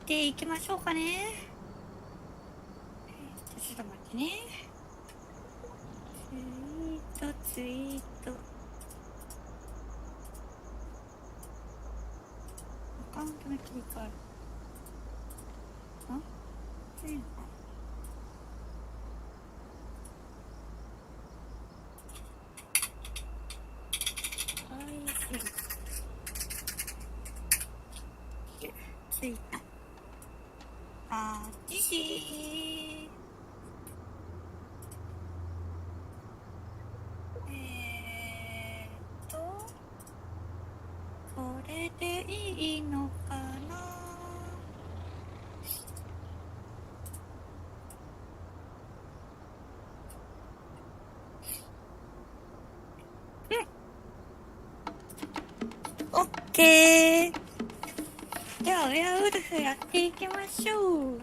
ていきましょうかね。ちょっと待ってね。ツイート。アカウントの切り替え。全部。ついた。自身。これでいいのかな。オッケー。じゃあウェアウルフやっていきましょう。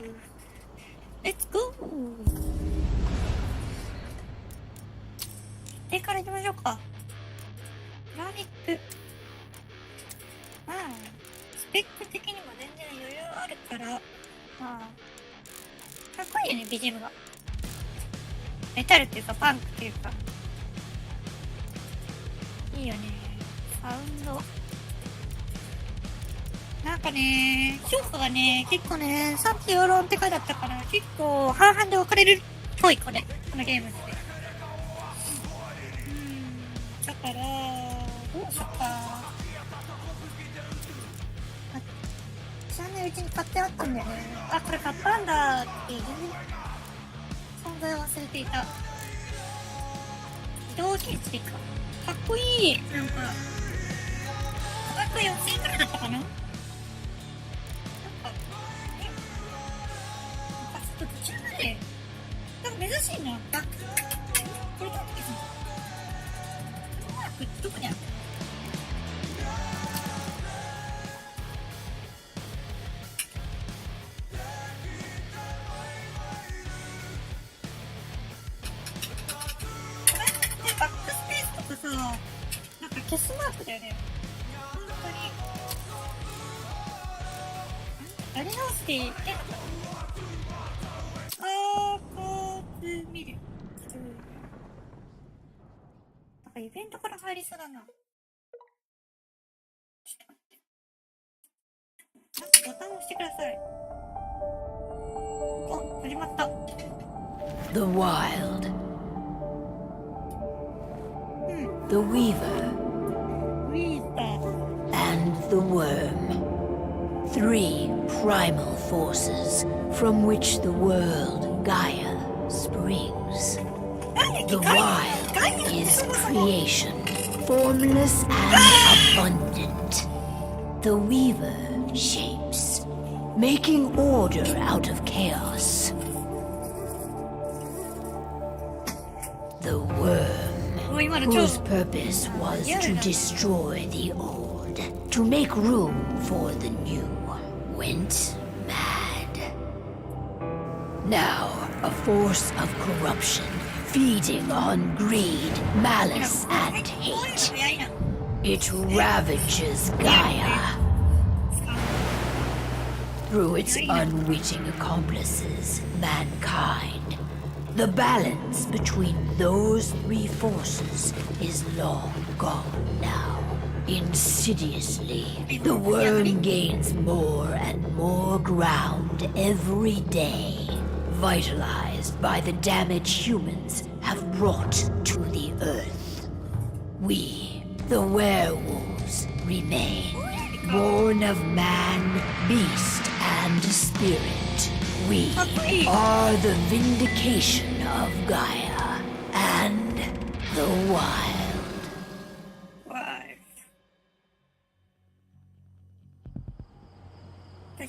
レッツゴー。でから行きましょうか。グラフィック。まあスペック的にも全然余裕あるから、まあかっこいいよね、BGM が。メタルっていうかパンクっていうかいいよね。サウンドなんかね、評価がね、結構ね、賛否両論って書いてあったから、結構半々で分かれるっぽい、このゲームって。だから、どうしよっか。知らないうちに買ってあったんだよね。あ、これ買ったんだって、全然存在を忘れていた。移動形式か。かっこいい。なんか、価格4000円くらいだったかな。途中までなんか珍しいな。これどうですか。どこにある。これってバックスペースとかさ、なんか消すマークだよね。本当にやり直していいのかな。見る。なんかイベントから入りそうだな。ちょっと待って。ボタンを押してください。お、始まった。The Wild. The Weaver. And the Worm. 3 primal forces from which the world Gaia springs. The wild is creation, formless and abundant. The weaver shapes, making order out of chaos. The worm, whose purpose was to destroy the old, to make room for the new, went mad. Now, a force of corruption, feeding on greed, malice, and hate. It ravages Gaia. Through its unwitting accomplices, mankind, the balance between those 3 forces is long gone now. Insidiously, the worm gains more and more ground every day, vitalized by the damage humans have brought to the earth. We, the werewolves, remain, born of man, beast, and spirit. We are the vindication of Gaia and the wild.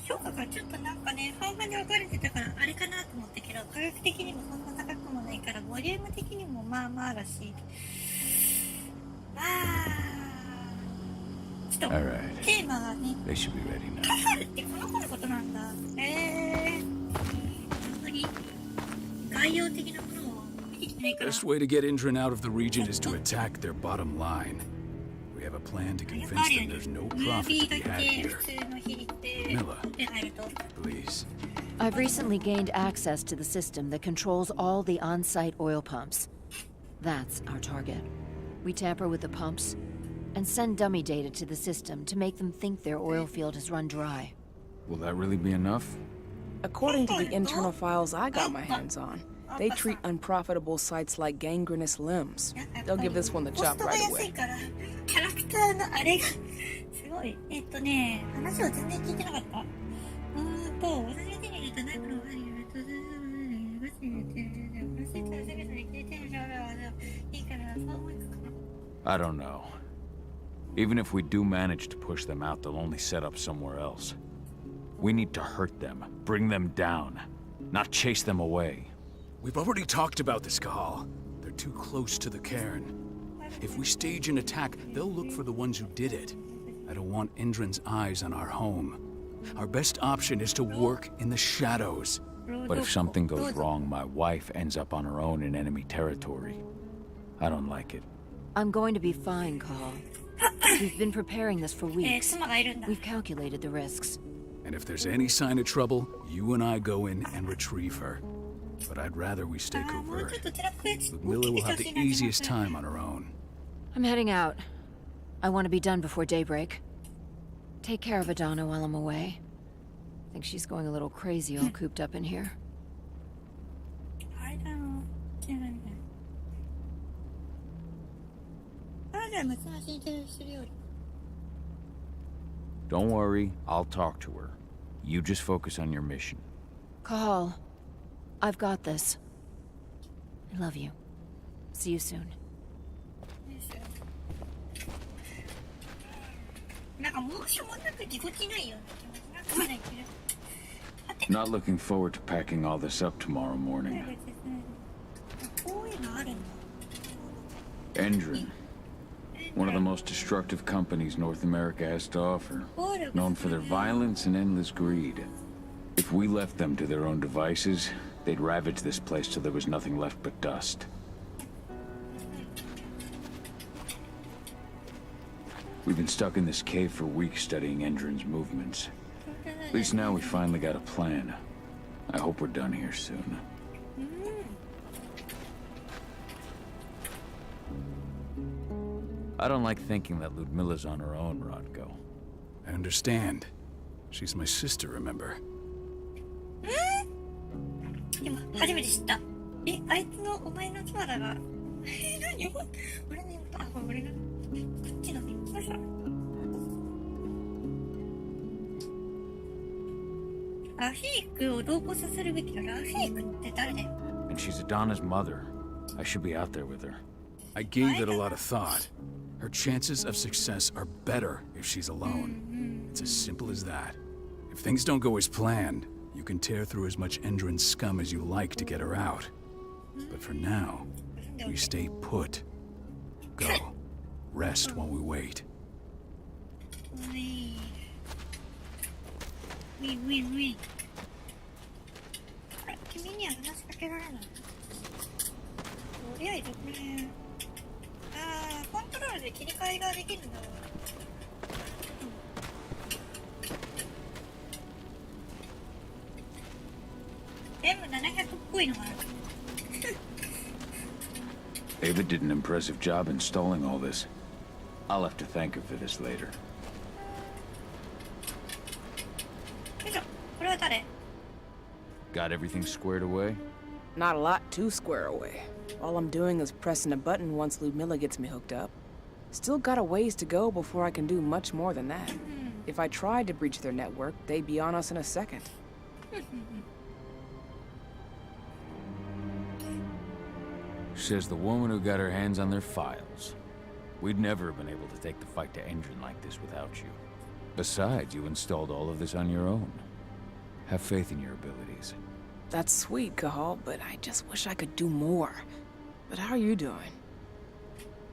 評価がちょっとなんかね、半々に分かれてたからあれかなと思ったけど、価格的にもそんな高くもないから、ボリューム的にもまあまあだし、まあちょっとテーマがね、カハルってこの子のことなんだ。本当に概要的なものを見てきてないから。 Best way to get Indra out of the region is to attack their bottom line. We have a plan to convince them there's no profit to be had here. Milla, で入ると Please. I've recently gained access to the system that controls all the on-site oil pumps. That's our target. We tamper with the pumps and send dummy data to the system to make them think their oil field has run dry. Will that really be enough? According to the internal files I got my hands on, they treat unprofitable sites like gangrenous limbs. They'll give this one the コス chop トが right 安い away. からキャラクターのあれがすごい話を全然聞いてなかった私が手に入れたナイフの上にいいからそう思いつくかな I don't know. Even if we do manage to push them out, they'll only set up somewhere else. We need to hurt them, bring them down, not chase them away. We've already talked about this, Kahal. They're too close to the cairn. If we stage an attack, they'll look for the ones who did it. I don't want Indran's eyes on our home. Our best option is to work in the shadows. But if something goes wrong, my wife ends up on her own in enemy territory. I don't like it. I'm going to be fine, Call. We've been preparing this for weeks. 妻がいるんだ We've calculated the risks. And if there's any sign of trouble, you and I go in and retrieve her. But I'd rather we stay もうちょっ covert. とトラックエッジ Ludmilla will have the easiest time on her own. I'm heading out. I want to be done before daybreak. Take care of Adana while I'm away. I think she's going a little crazy all cooped up in here. あれだろ違うんだよあじゃあ娘は死んでるするより Don't worry, I'll talk to her. You just focus on your mission. Call. I've got this. I love you. See you soon. なんかモーションもなくぎこちないような気持ちなんかまだいける Not looking forward to packing all this up tomorrow morning. こういうのあるんだ Endrin, one of the most destructive companies North America has to offer, known for their violence and endless greed. If we left them to their own devices, they'd ravage this place till there was nothing left but dust. We've been stuck in this cave for weeks studying Endrin's movements. At least now we finally got a plan. I hope we're done here soon. I don't like thinking that Ludmilla's on her own, Rodko. I understand. She's my sister, remember? 今初めて知ったあいつのお前の妻だが何俺の妹これ俺のこっちの妹さラフィークを同行させるべきだラフィークって誰だよ And she's Adana's mother. I should be out there with her. I gave it a lot of thought. Her chances of success are better if she's alone. It's as simple as that. If things don't go as planned, you can tear through as much Endrin's scum as you like to get her out. But for now, we stay put. Go. Rest while we wait. ウィンウィンウィンあれ君には話しかけられないとりあえずこれコントロールで切り替えができるんだろうM700 っぽいのがある Ava did an impressive job installing all this. I'll have to thank her for this later. よいしょこれは誰 Got everything squared away? Not a lot to square away. All I'm doing is pressing a button once Ludmilla gets me hooked up. Still got a ways to go before I can do much more than that. If I tried to breach their network, they'd be on us in a second. Says the woman who got her hands on their files. We'd never have been able to take the fight to Endrin like this without you. Besides, you installed all of this on your own. Have faith in your abilities. That's sweet, Cahal, but I just wish I could do more. But how are you doing?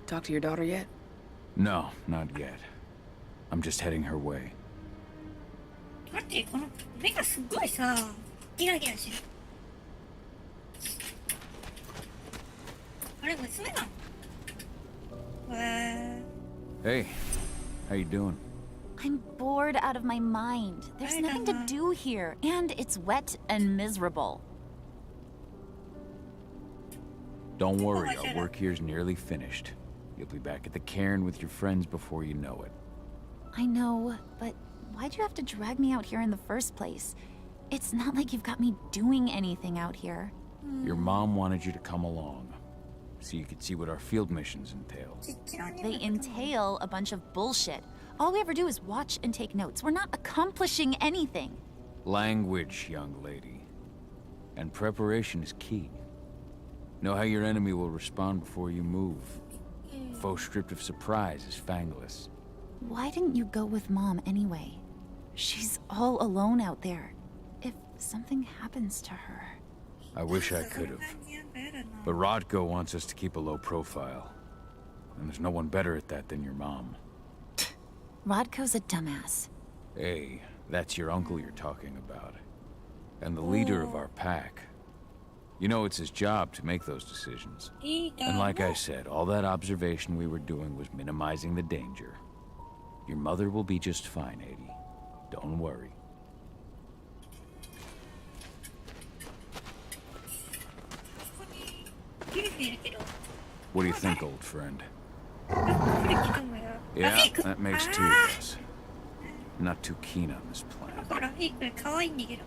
Talk to your daughter yet? No, not yet. I'm just heading her way. 待ってこの目がすごいさギラギラしてるあれ娘なの Hey, how you doing? I'm bored out of my mind. There's nothing to do here, and it's wet and miserable. Don't worry, our work here's nearly finished. You'll be back at the cairn with your friends before you know it. I know, but why'd you have to drag me out here in the first place? It's not like you've got me doing anything out here. Your mom wanted you to come along, so you could see what our field missions entail. They entail a bunch of bullshit. All we ever do is watch and take notes. We're not accomplishing anything. Language, young lady. And preparation is key. Know how your enemy will respond before you move. Foe stripped of surprise is fangless. Why didn't you go with Mom anyway? She's all alone out there. If something happens to her... I wish I could have. But Rodko wants us to keep a low profile. And there's no one better at that than your mom. Rodko's a dumbass. Hey, that's your uncle you're talking about. And the leader of our pack. You know it's his job to make those decisions. And like I said, all that observation we were doing was minimizing the danger. Your mother will be just fine, Adi. Don't worry. What do you think, old friend? Yeah, that makes two of us. Not too keen on this plan. ほら、いい子可愛いんだけど。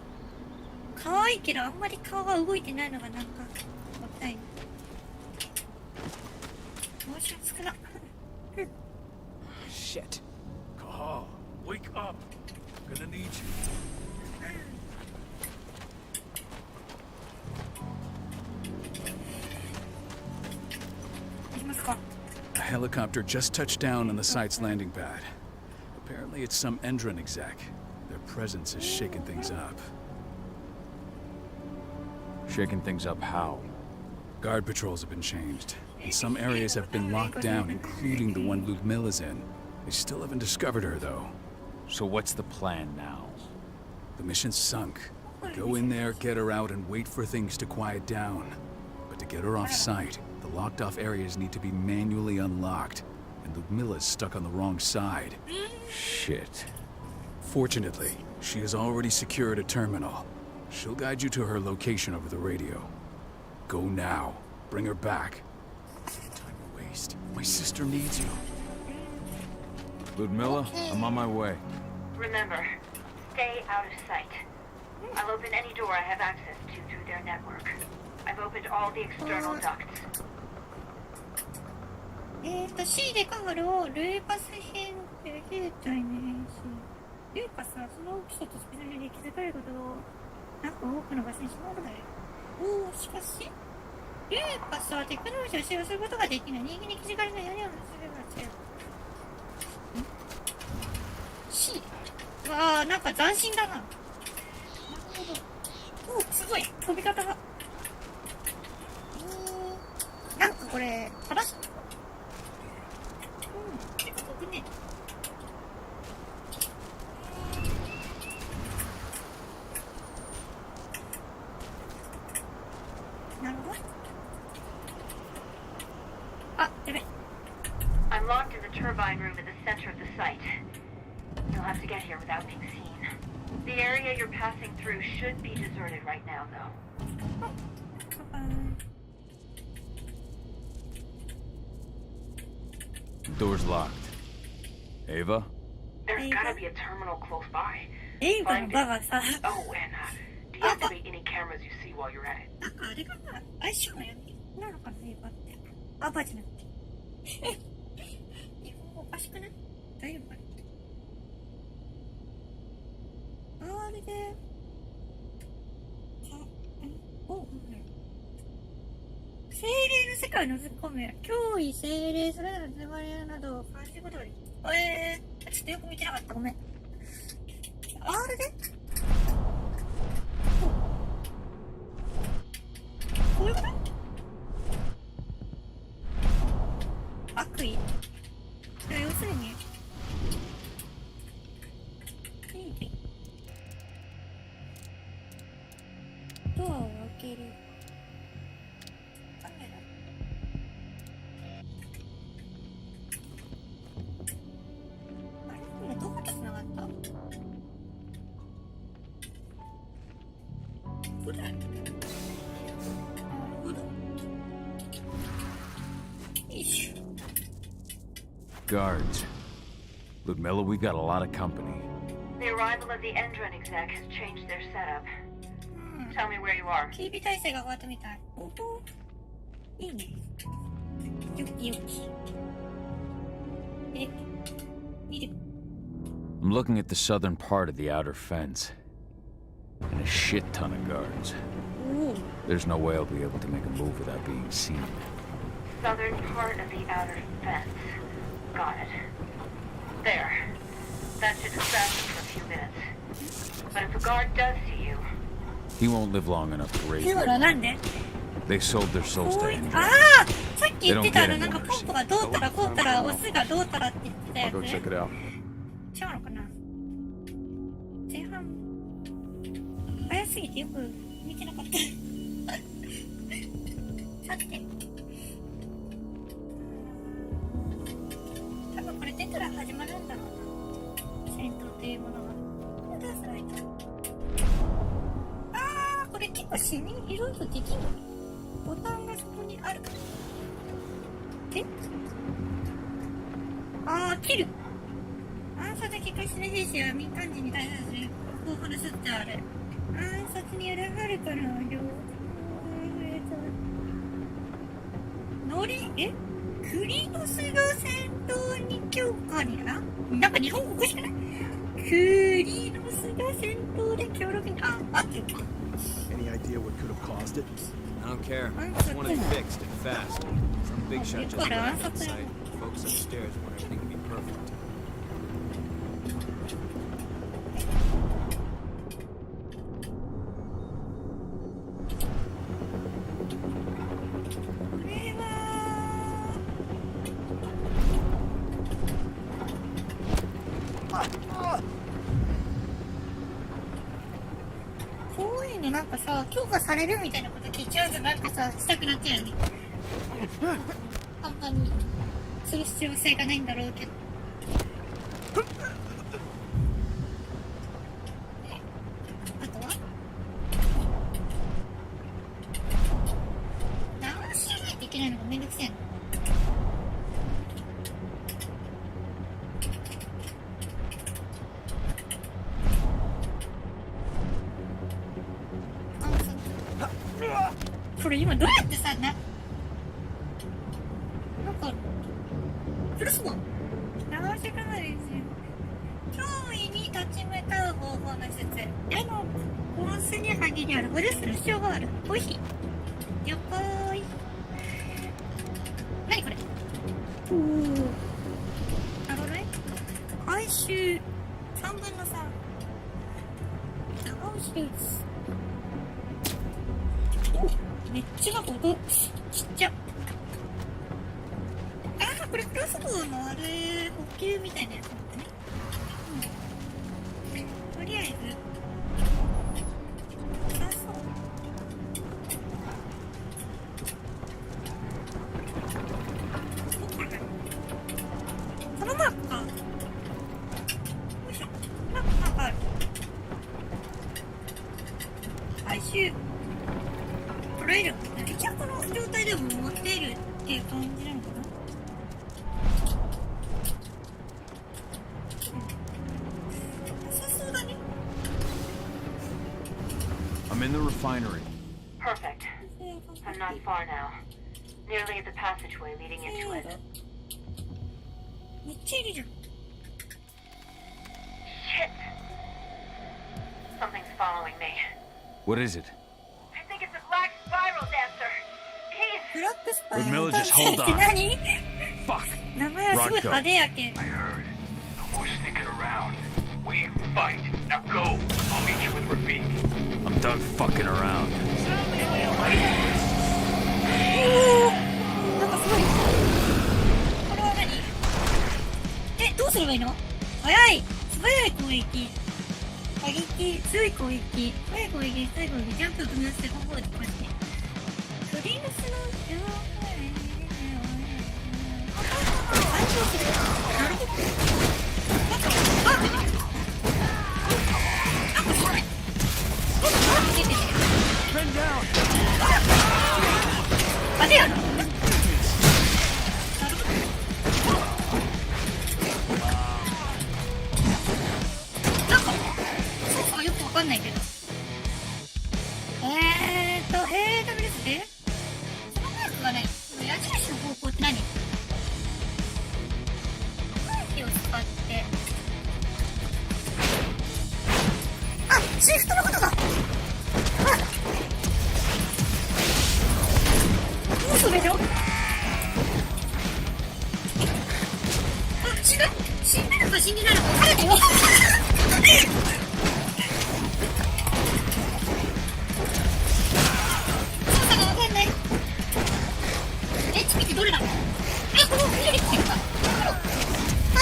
可愛いけど、あんまり顔が動いてないのがなんか、もったいない。モーション少な。Shit. Kahal, wake up. I'm gonna need you. A helicopter just touched down on the site's landing pad. Apparently it's some Endron exec. Their presence is shaking things up. Shaking things up how? Guard patrols have been changed, and some areas have been locked down, including the one Ludmilla's in. They still haven't discovered her, though. So what's the plan now? The mission's sunk. Go in there, get her out, and wait for things to quiet down. But to get her off-site, the locked-off areas need to be manually unlocked, and Ludmilla's stuck on the wrong side. Shit. Fortunately, she has already secured a terminal. She'll guide you to her location over the radio. Go now. Bring her back. Time to waste. My sister needs you. Ludmilla, I'm on my way. Remember, stay out of sight. I'll open any door I have access to through their network. I've opened all the external ducts. C でカフルをルーパス編で携帯の編集。ルーパスはその基礎とスペシャルで気づかれることをなく多くの場所にしまうのだよ。おお、しかし、ルーパスはテクノロジーを使用することができない人間に気づかれないようにはすれば違う。C。わあ、なんか斬新だな。なるほど。おお、すごい。飛び方が。なんかこれ、正しい。結構飛ぶね。なるほど。あ、やべ。I'm locked in the turbine room in the center of the site. You'll have to get here without being seen. The area you're passing through should be deserted right now, though. Door's locked. Ava? There's gotta be a terminal close by. 映画のバがさ、 Oh, and deactivate any cameras you see while you're at it. なんかあれかな、相性の闇なのかな、映画って。ババじゃなくて。日本語おかしくない？大丈夫かな？あれで、精霊の世界を覗き込め、脅威、精霊、それらのつながりなどを感じることができる。ちょっとよく見てなかった。ごめん。R でこういうこと悪意。要するにドアを開ける。カメラ。あれこれどことつながこだ。なるほど。よいしょ。Guards. Ludmilla, we got a lot of company. The arrival of the Endron exec has changed their setup. Tell me where you are. 警備体制が上がったみたい。おお。いいね。よきよき。見る。I'm looking at the southern part of the outer fence. And a shit ton of guards. There's no way I'll be able to make a move without being seen. Southern part of the outer fence. Got it. There. That should distract him for a few minutes. But if a guard does see you... He won't live long enough to raise ほ their ら、なん hand. で They sold their souls こ to ういう、 Endron. ああさっき言ってたなんかポンプがどうたらこうたらオスがどうたらって言ってたや I'll つ go check it out. 違うのかな前半早すぎてよく見てなかったさて多分これ出たら始まるんだろうな戦闘というものがこれ出さないとこれ結構死にいろいろできるボタンがそこにあるえ切る暗殺で結果しない兵士は民間人に対する候補のすってある暗殺に選ばれたのよノリクリノスが戦闘に強化になんか日本語おかしくないクリノスが戦闘で協力に合ってるかAny idea what could have caused it? I don't care. I just want it fixed and fast. Some big shot just arrived on site. Folks upstairs want everything to be perfect. これはこういうのなんかさ強化されるみたいなこと聞いちゃうとなんかさしたくなっちゃうよね簡単にする必要性がないんだろうけどあとは直しないといけないのがめんどくせえのこれ今どうやってさなんかプラスも直しかないですよ脅威に立ち向かう方法の一つ絵のコースに限りあるこれする必要があるコーヒー了解何これなるほどね回収3分の3直しですめっちゃなんか音ちっちゃこれクロスボウのあれ補給みたいなやつなんだね、とりあえずさそうこのマークかよいしょマークある回収取れる一応この状態でも持てるっていう感じなのかなI'm in the refinery. Perfect. I'm not far now. Nearly at the passageway leading into it. めっちゃいるじゃん Shit! Something's following me. What is it? I think it's a black spiral dancer. He's... ブラックスパイ Ludmilla, just hold って on. 何 Fuck! 名前はすごい派手やけん I heard. No more sneaking around. We fight. Now go. I'll meet you with Rafik. I'm done fucking around. なんかすごいこれは何どうすればいいの早い素早い攻撃打撃強い攻撃速い攻撃強い攻撃ジャンプを組み合わせて方法でこうやってトリームスの反響するなるほどなんかこれすごい出てるやな。なるほど。なんか操作がよくわかんないけど。ダメですね。そのマークがね、矢印の方向って何？火を使って。あ、シフトのことか。嘘でしょ？死んだのか死んでないのか分からないよ。操作が分かんない。HPってどれだ？この緑っていうか。は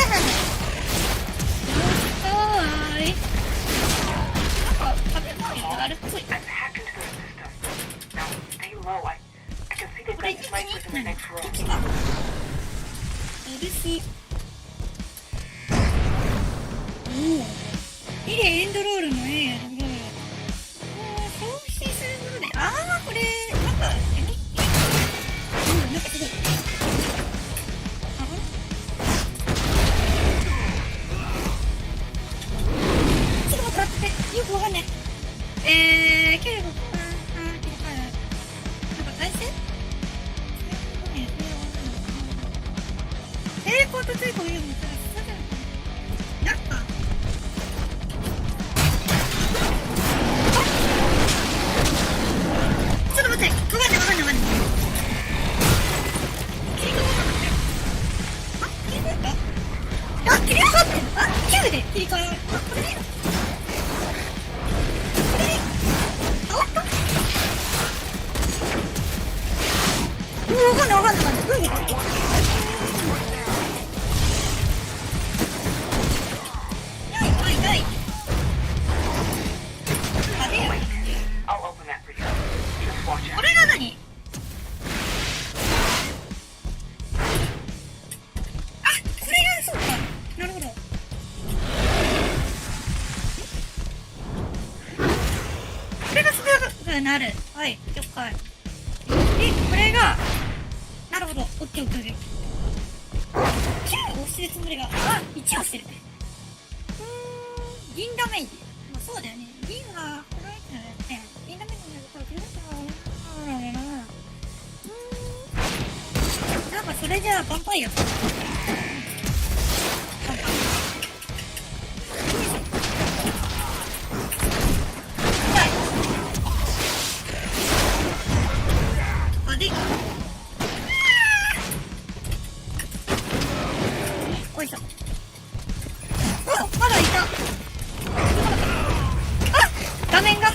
いはい。なんか食べ物があるっぽい。これ敵がLC。いいね、エンドロールのエンドロール。消費するもので、これなんかなんかすごい。ちょっと待って、よくわかんない。けれど、なんか対戦？テレポート追加を言うのったらそうじゃないなんかちょっと待って、わかんない。切り替わった切り替わった9で切り替わる。これで変わった？わかんない。これが何？これがそうか。なるほど。これがすごくなる。はい、了解。これがなるほど。オッケー。9を押してるつもりが1押してる。銀ダメージ。そうだよね。銀はこのやつだよね。銀ダメージになるからなんかそれじゃあヴァンパイアか。おいしょ。まだいた。画面が。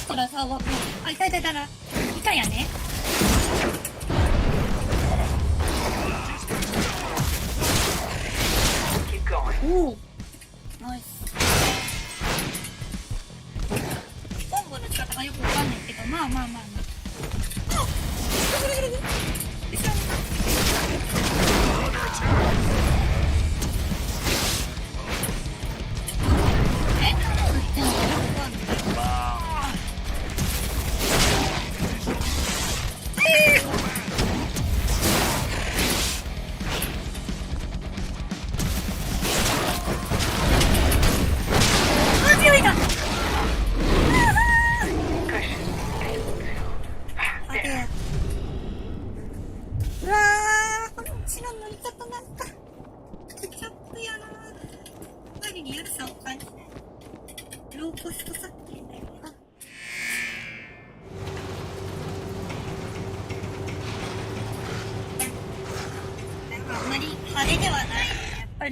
こらさ、いたいたやね。おお。ナイス。コンボの仕方がよくわかんないけど、まあ。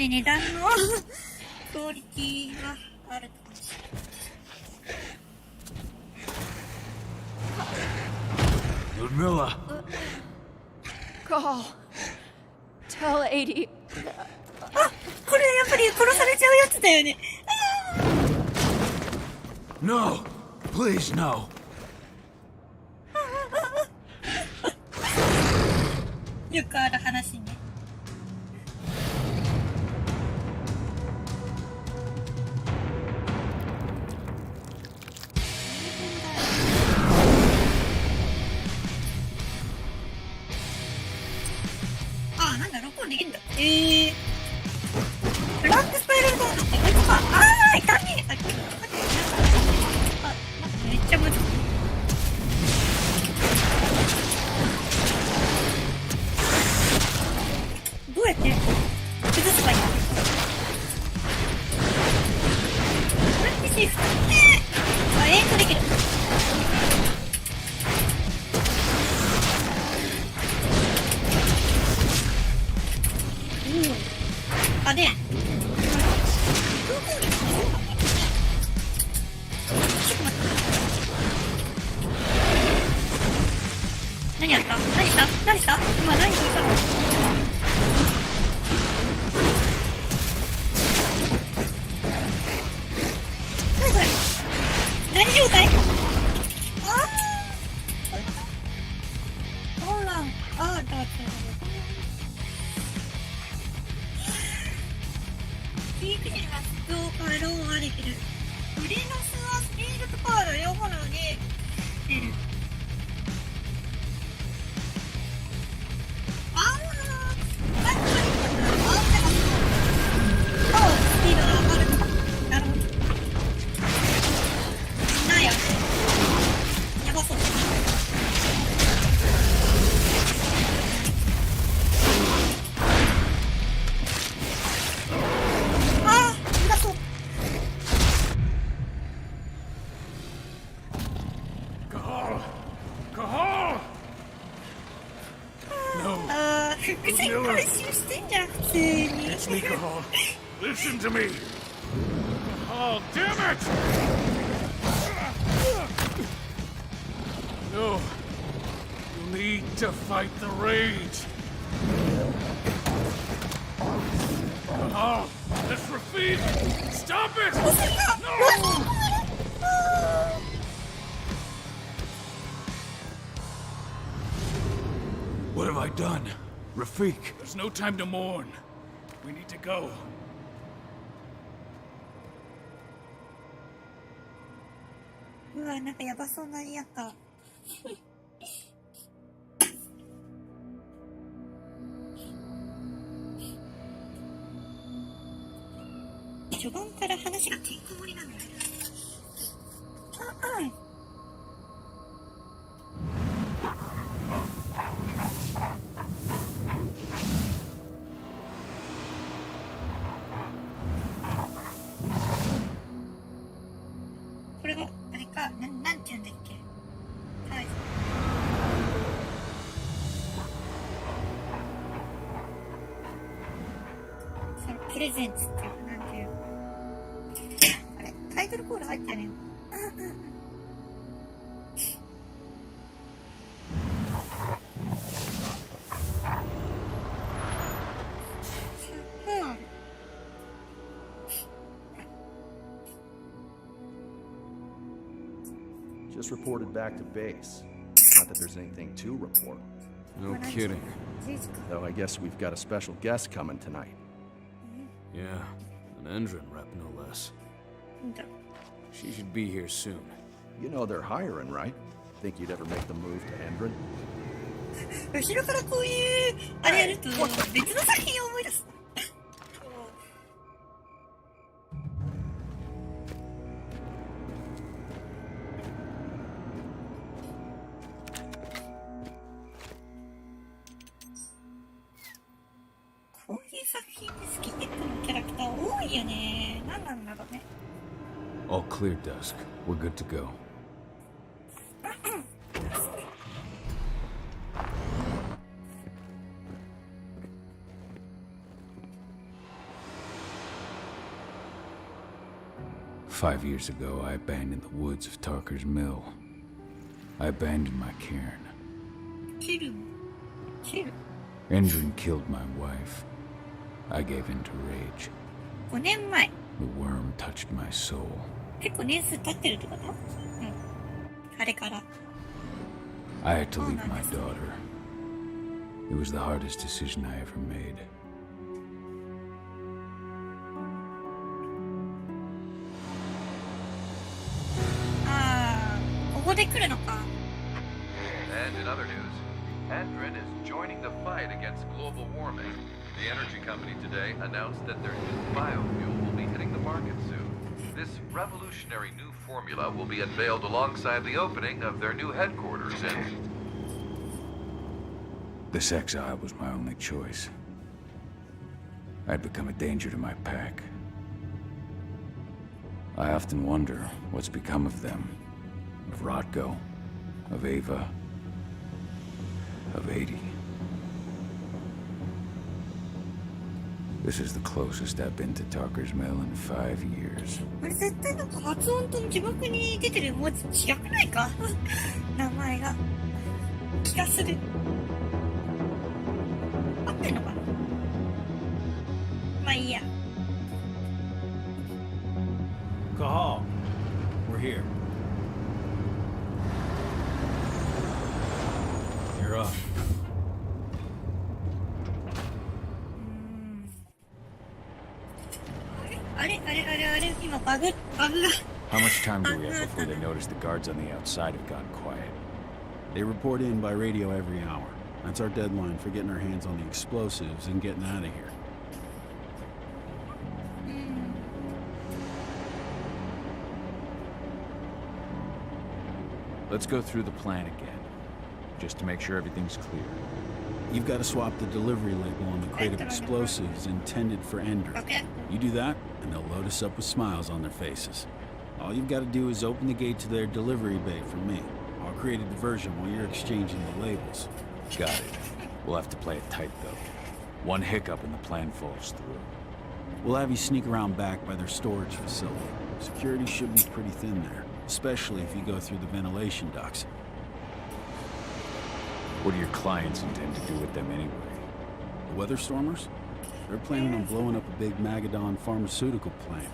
値段のクオリティがあるかもしれない。Ludmilla! Call. Tell 80. これやっぱり殺されちゃうやつだよね。No! Please, no! よくある話ね。あで何やった何した何した今何したの何これ何状態ほらだってピーク時にはどうかローができるフリーノスはスピードとパワーの両方のに出るListen to me! Oh, damn it! No. You need to fight the rage. Oh, that's Rafik! Stop it! No! What have I done? Rafik! There's no time to mourn. We need to go. うわ、なんかやばそうなやった序盤から話がてんこ盛りなんだよ。これがあれか、なんて言うんだっけ。はい。そのプレゼンツってなんていう。あれタイトルコール入ってるよ。Just reported back to base. Not that there's anything to report. No kidding. Though I guess we've got a special guest coming tonight. Yeah, an Endron rep, no less. She should be here soon. You know they're hiring, right? Think you'd ever make the move to Endron? 後ろからこういうあれやると別の作品を思い出す。こういう作品で好きテクのキャラクター多いよね。何なんだろうね。All clear, Dusk. We're good to go. Five years ago, I abandoned the woods of Tarker's Mill. I abandoned my cairn. Kill. Endron killed my wife. I gave in to rage. 5年前。 The worm touched my soul. 結構年数経ってるってこと？うん。あれから。I had to leave my daughter. It was the hardest decision I ever made. And in other news, Endron is joining the fight against global warming. The energy company today announced that their new biofuel will be hitting the market soon. This revolutionary new formula will be unveiled alongside the opening of their new headquarters in... This exile was my only choice. I'd become a danger to my pack. I often wonder what's become of them. Of Rotko, of Ava, of 80. This is the closest I've been to Talker's Mill in 5 years. これ絶対なんか発音と字幕に出てる文字違くないか名前が。気がする。合ってんのかな。まあいいや。Cahal, we're here. You're up. あれ今バグが。 How much time do we have before they notice the guards on the outside have gotten quiet? They report in by radio every hour. That's our deadline for getting our hands on the explosives and getting out of here. Let's go through the plan again, just to make sure everything's clear. You've got to swap the delivery label on the crate of explosives intended for Ender. Okay. You do that, and they'll load us up with smiles on their faces. All you've got to do is open the gate to their delivery bay for me. I'll create a diversion while you're exchanging the labels. Got it. We'll have to play it tight, though. One hiccup and the plan falls through. We'll have you sneak around back by their storage facility. Security should be pretty thin there, especially if you go through the ventilation ducts. What do your clients intend to do with them anyway? The Weatherstormers? They're planning on blowing up a big Magadon pharmaceutical plant.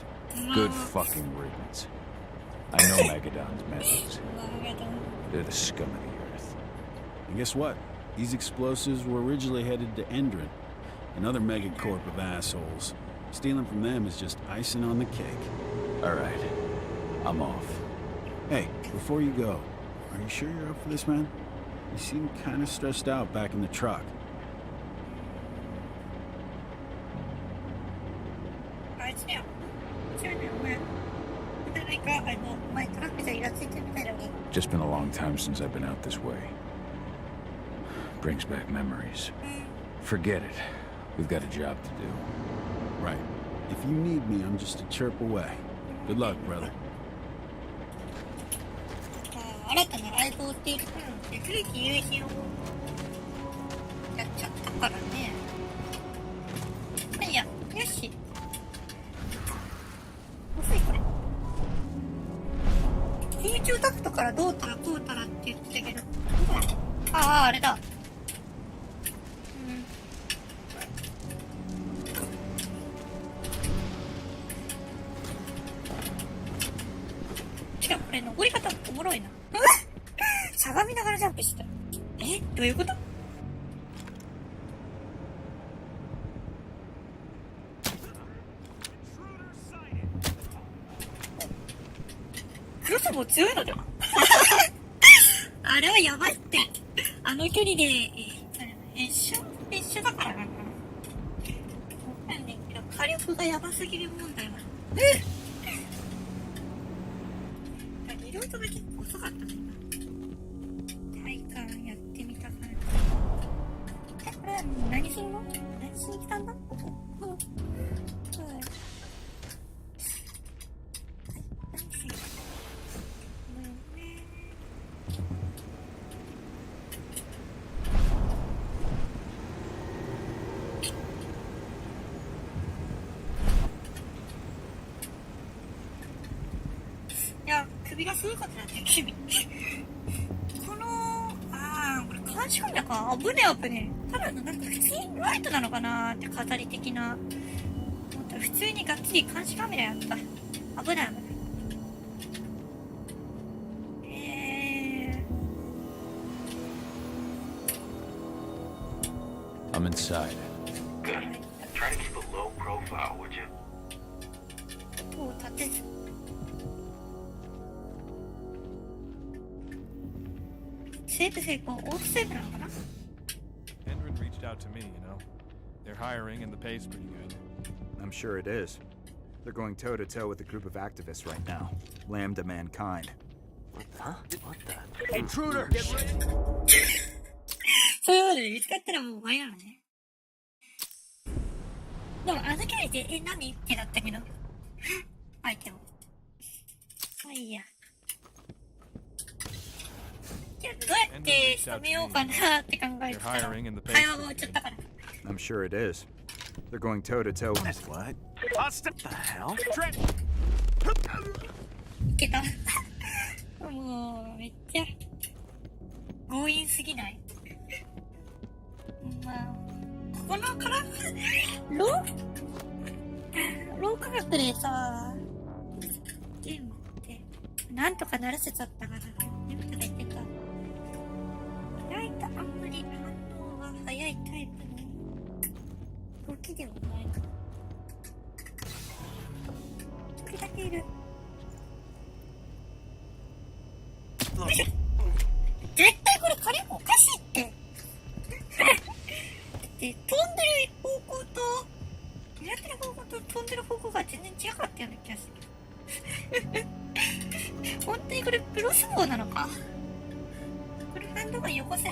Good fucking riddance. I know Magadon's methods. They're the scum of the earth. And guess what? These explosives were originally headed to Endrin, another megacorp of assholes. Stealing from them is just icing on the cake. All right. I'm off. Hey, before you go, are you sure you're up for this, man? You seem kind of stressed out back in the truck. Just been a long time since I've been out this way. Brings back memories. Forget it. We've got a job to do. Right. If you need me, I'm just a chirp away. Good luck, brother. 新たなライブをしているからで古き友人をやっちゃったからね。いや、よし。遅いこれ。空中タクトからどうたらこうたらって言ってたけど、ああ、あれだ。しかもこれ登り方おもろいな。しゃがみながらジャンプした。え？どういうこと？クロスボウ強いのではあれはやばいって。あの距離で、一緒だからかな。わかんないけど、火力がやばすぎる問題は。リロードが結構遅かったもんな。体感やってみたから。これは何するの？何しに来たんだ？ここ。いや、首がすごいことになってる、君。これ監視カメラか。危ねえ。ただのなんか普通にライトなのかなーって飾り的な。普通にがっつり監視カメラやった。危ない。I'm inside. Good. Try to keep a low profile, would you? 音を立てず。セーブ成功、オートセーブなのかな？ Endrin reached out to me, you know. They're hiring and the pay's pretty good. I'm sure it is. They're going toe-to-toe with a group of activists right now. Lambda mankind. What the? Intruder! Get ready! そういうことで見つかったらもう終わりなのね。でもあの距離で、何ってなったけど。相手も。まあいいや。どうやって仕留めようかなって考えてたら会話が終わっちゃったから。 I'm sure it is. They're going toe to toe. What? What the hell? いけた。もうめっちゃ強引すぎない？まあこのから老化学でさ、ゲームってなんとかならせちゃったから、ねぶたが言ってた。意外とあんまり反応が早いタイプの動きではない。一人だけいる。絶対これ火力おかしいって。で、飛んでる方向と狙ってる方向と飛んでる方向が全然違かったような気がする。本当にこれクロスボウなのか？これハンドガンよこせ。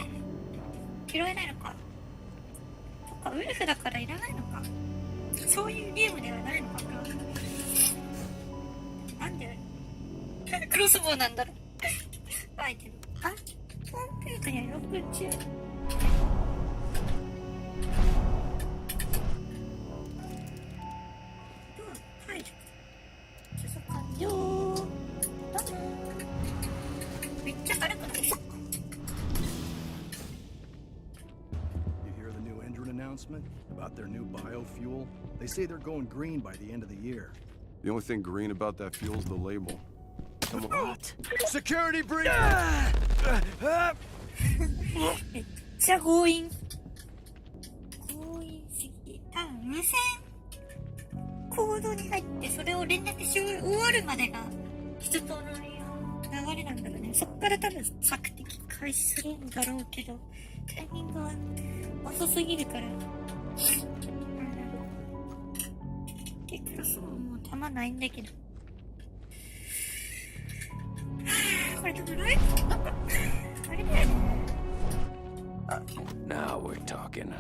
拾えないのか？そっか、ウルフだからいらないのか？そういうゲームではないのかな。なんでクロスボウなんだろう。アイテム。あ、コンピューターには6中。はい。主査完了。めっちゃ軽くなりそう。You hear the new Endron announcement about their new biofuel? They say they're going green by the end of the year. The only thing green about that fuel is the label. What? Security breach! めっちゃ強引。強引すぎ。多分無線コードに入ってそれを連絡し終わるまでが一通りの流れなんだろうね。そっから多分索敵開始するんだろうけど、タイミングは遅すぎるから。結構もう弾ないんだけど。これ多分ライトなんかあれだよね。Now we're talking.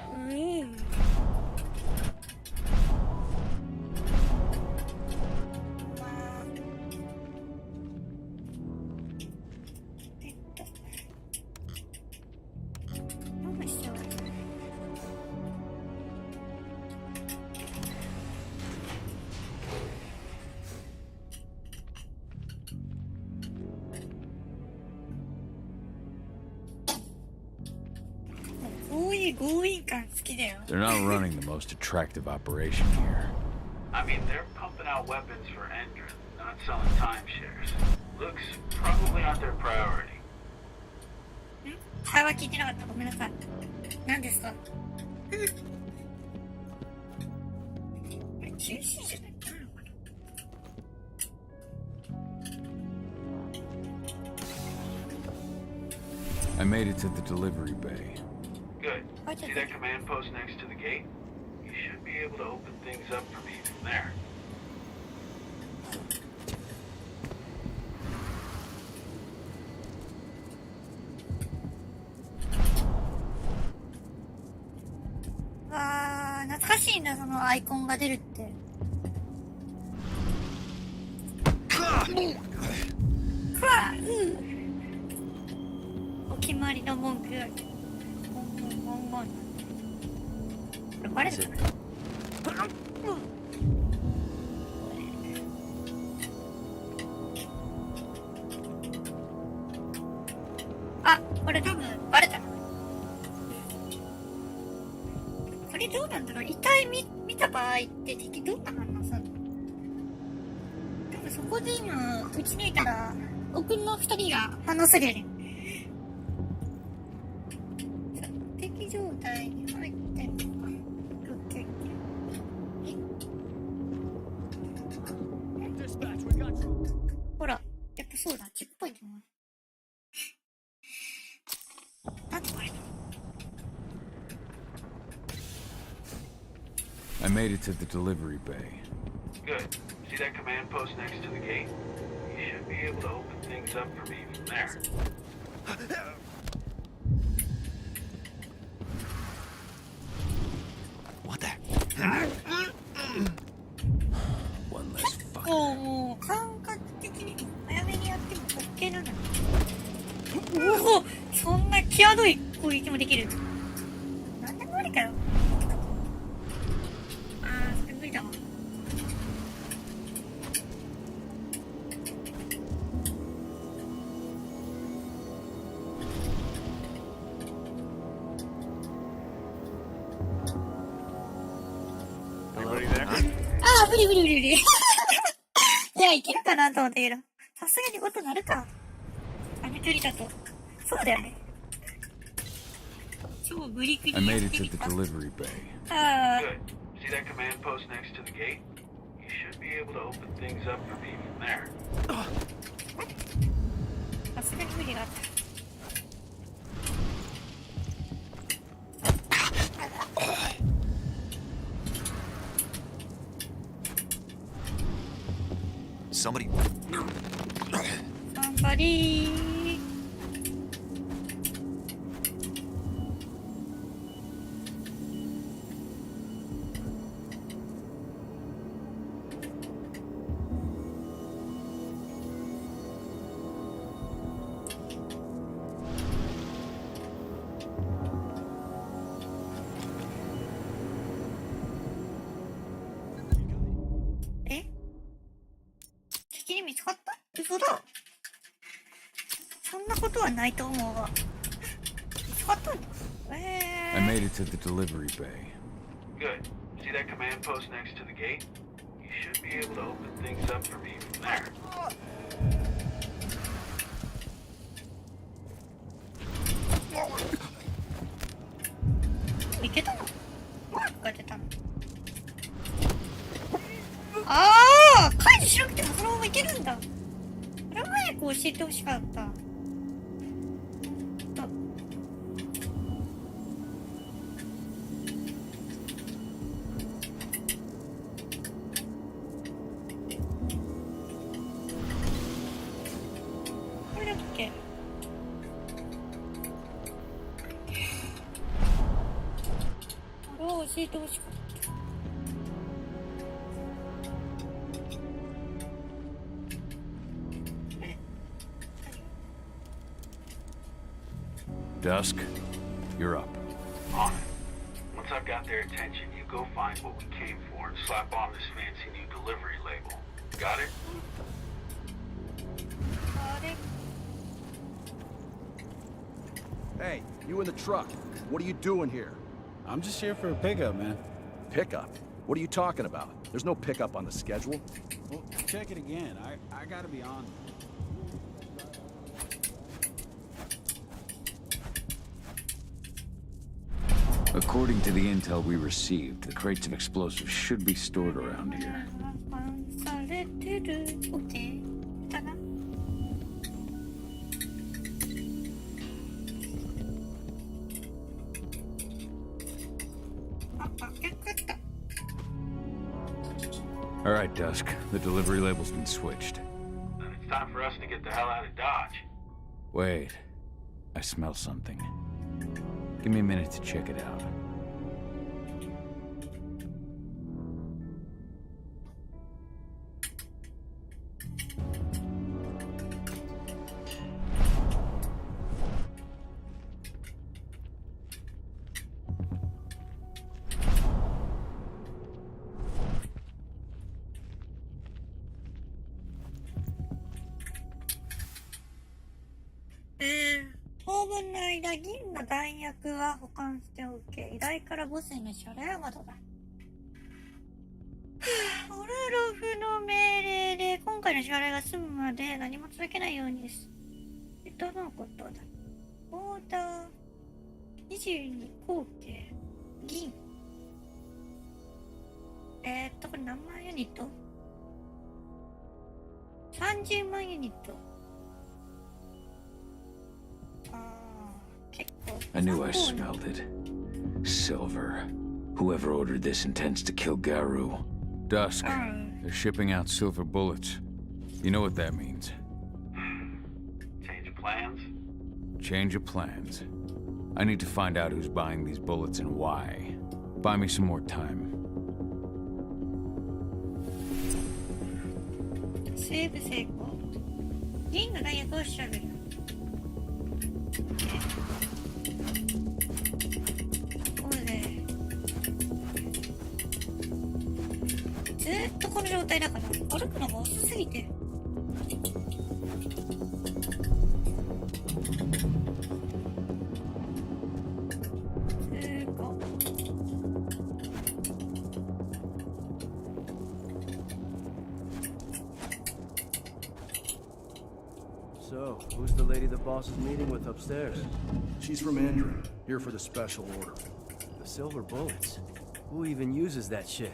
強引感好きだよ。 They're not running the most attractive operation here. I mean, they're pumping out weapons for Endron, not selling timeshares. Looks probably not their priority. 会話聞いてなかった。ごめんなさい。何ですか？これ中止じゃない？ I made it to the delivery bay. Good. See that command post next to the gate? You should be able to open things up for me from there. Wow, 懐かしいな、そのアイコンが出るって。お決まりの文句がこれバレてる。あ、これ多分バレた。これどうなんだろう。遺体見た場合って敵どんな反応するの？多分そこで今撃ち抜いたら奥の2人が反応するよね。敵状態に入ってんのか。ほら、やっぱそうだ、チェックポイントもある。なんでこれI made it to the delivery bay. Good. See that command post next to the gate? You should be able to open things up for me from there. What the? One less fucker. もう感覚的に早めにやっても OK なの。おお、そんな際どい攻撃もできる。なんでもありかよ。無理無理無理無理。いや、いけるかなと思ったけど。さすがに音鳴るか。あの距離だと。そうだよね。超無理くり I やっ made て it み to the た。delivery bay. あ Good. See that command post next to the gate? You should be able to open things up for me from there. さすがに無理があった。Somebody. Somebody.え？敵に見つかった？嘘だ。そんなことはないと思うわ。見つかったんだ。I made it to the delivery bay. Good. See that command post next to the gate? You should be able to open things up for me from there. いけたの？マークが出たの？ああ、解除しなくてもそのままいけるんだ。これは早く教えてほしかった。これだっけ？これを教えてほしかった。Dusk, you're up. On it. Once I've got their attention, you go find what we came for and slap on this fancy new delivery label. Got it? Hey, you in the truck. What are you doing here? I'm just here for a pickup, man. Pickup? What are you talking about? There's no pickup on the schedule. Well, check it again. I gotta be on. According to the intel we received, the crates of explosives should be stored around here. されてる。OK。だな。あ、よかった。All right, Dusk. The delivery label's been switched. Then it's time for us to get the hell out of Dodge. Wait. I smell something. Give me a minute to check it out. 当分の間、銀の弾薬は保管しておけ。依頼からボスへの謝礼はまだだ。オルロフの命令で今回の支払いが済むまで何も続けないようにです。どのことだ？オーダー22口径銀。これ何万ユニット？ 30万ユニット。I knew I smelled it. Silver. Whoever ordered this intends to kill Garou. Dusk. They're shipping out silver bullets. You know what that means. Change of plans? Change of plans. I need to find out who's buying these bullets and why. Buy me some more time. セーブ成功。銀の弾薬を調べる。ずーっとこの状態だから歩くのが遅すぎて。So, who's the lady the boss is meeting with upstairs? She's from Andrew, here for the special order. The silver bullets. Who even uses that shit?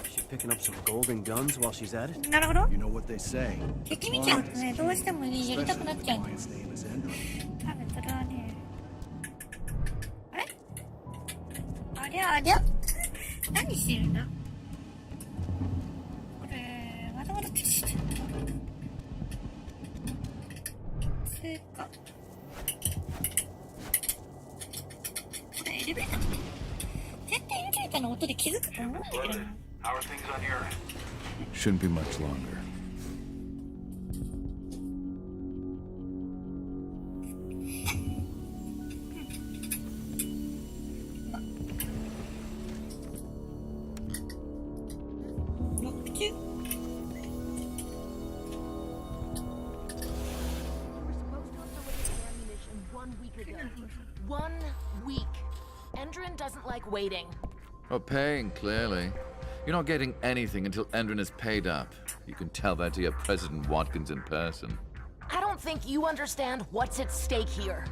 Is she picking up some golden guns while she's at it? なるほど。 You know what they say. 敵見ちゃうとね、どうしてもね、やりたくなっちゃうんだよ。 Client's name is Andrew. 多分それはね。あれありゃ何してるんだこれ、まだまだ消してる。それか。これエレベーター絶対エレベーターの音で気づくと思うんだけどな。 How are things on your end? Shouldn't be much longer. Waiting. Oh, paying, clearly. You're not getting anything until Endrin is paid up. You can tell that to your President Watkins in person. I don't think you understand what's at stake here.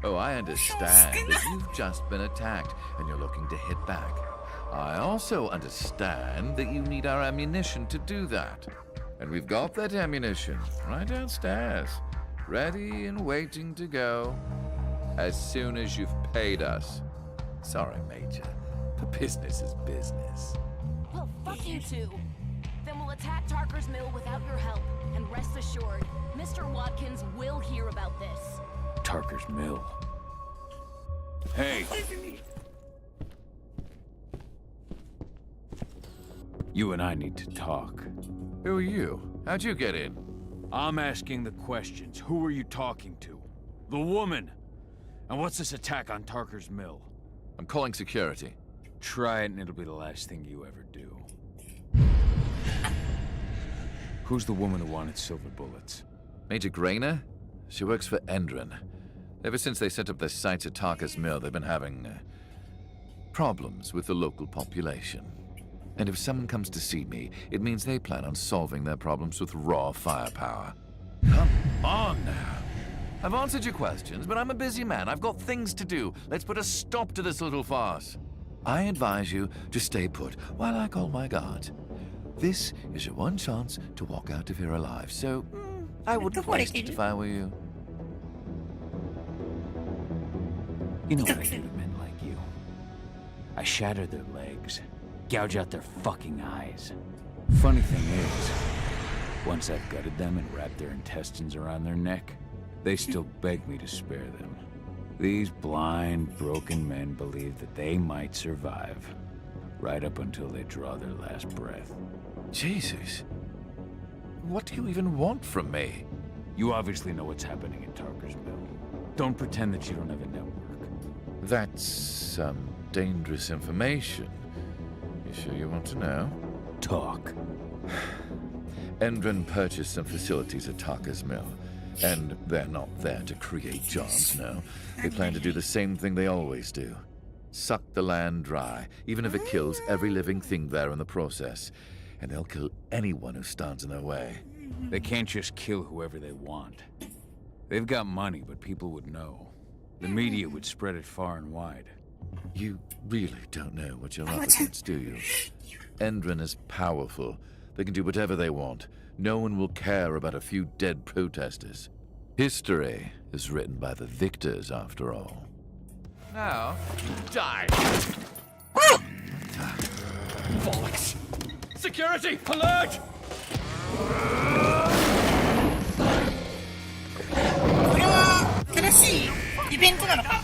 Oh, I understand that you've just been attacked and you're looking to hit back. I also understand that you need our ammunition to do that. And we've got that ammunition right downstairs, ready and waiting to go as soon as you've paid us. Sorry, Major, but business is business. Well, fuck you two. Then we'll attack Tarker's Mill without your help. And rest assured, Mr. Watkins will hear about this. Tarker's Mill. Hey! You and I need to talk. Who are you? How'd you get in? I'm asking the questions. Who are you talking to? The woman! And what's this attack on Tarker's Mill? I'm calling security. Try it and it'll be the last thing you ever do. Who's the woman who wanted silver bullets? Major Grainer? She works for Endrin. Ever since they set up their sights at Tarker's Mill, they've been having problems with the local population. And if someone comes to see me, it means they plan on solving their problems with raw firepower. Come on now. I've answered your questions, but I'm a busy man. I've got things to do. Let's put a stop to this little farce. I advise you to stay put while I call my guards. This is your one chance to walk out of here alive, so I wouldn't waste it if I were you. You know what I do to men like you? I shatter their legs, gouge out their fucking eyes. Funny thing is, once I've gutted them and wrapped their intestines around their neck, they still beg me to spare them. These blind, broken men believe that they might survive, right up until they draw their last breath. Jesus. What do you even want from me? You obviously know what's happening at Tarker's Mill. Don't pretend that you don't have a network. That's some dangerous information. You sure you want to know? Talk. Endrin purchased some facilities at Tarker's Mill. And they're not there to create jobs, no. They plan to do the same thing they always do. Suck the land dry, even if it kills every living thing there in the process. And they'll kill anyone who stands in their way. They can't just kill whoever they want. They've got money, but people would know. The media would spread it far and wide. You really don't know what you're up against, do you? Endrin is powerful. They can do whatever they want. No one will care about a few dead protesters. History is written by the victors, after all. Now, die! Bollocks! Security, alert! これは正しいイベントなのか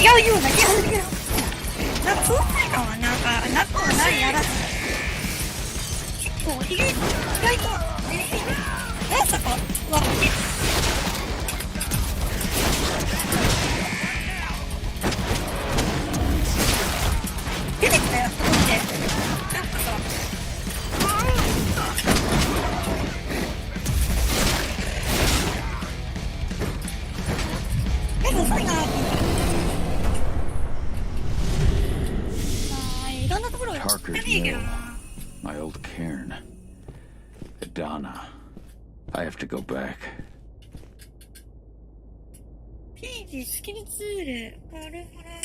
違うような気がするけどなんか爽快感はなんかなくはないやらず結構意外とそこわって出てきたよと思ってなんかさ遅いなぁ。いろんなところ行ってねえけどな。My old cairn. Donna, I have to go back. ページ、スキルツール、ガルハラ、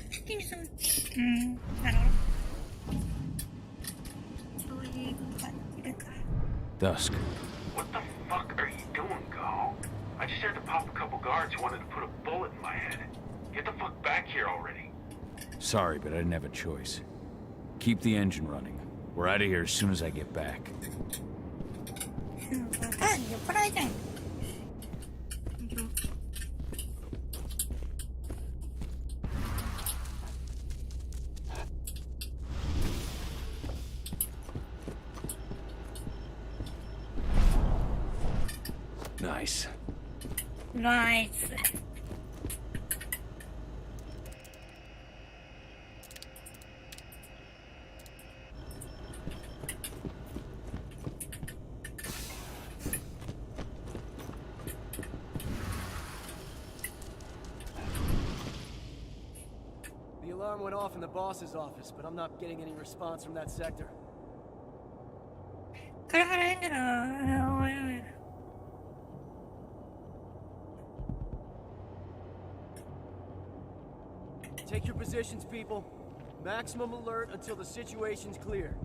スキルツール、なるほど。そういう感じるか。Dusk. What the fuck are you doing, Go? I just had to pop a couple guards who wanted to put a bullet in my head. Get the fuck back here already. Sorry, but I didn't have a choice. Keep the engine running. We're out of here as soon as I get back. 酔っ払いじゃん。Nice. Nice. The alarm went off in the boss's office, but I'm not getting any response from that sector. ガルハラエンドラー。Take your positions, people. Maximum alert until the situation's clear.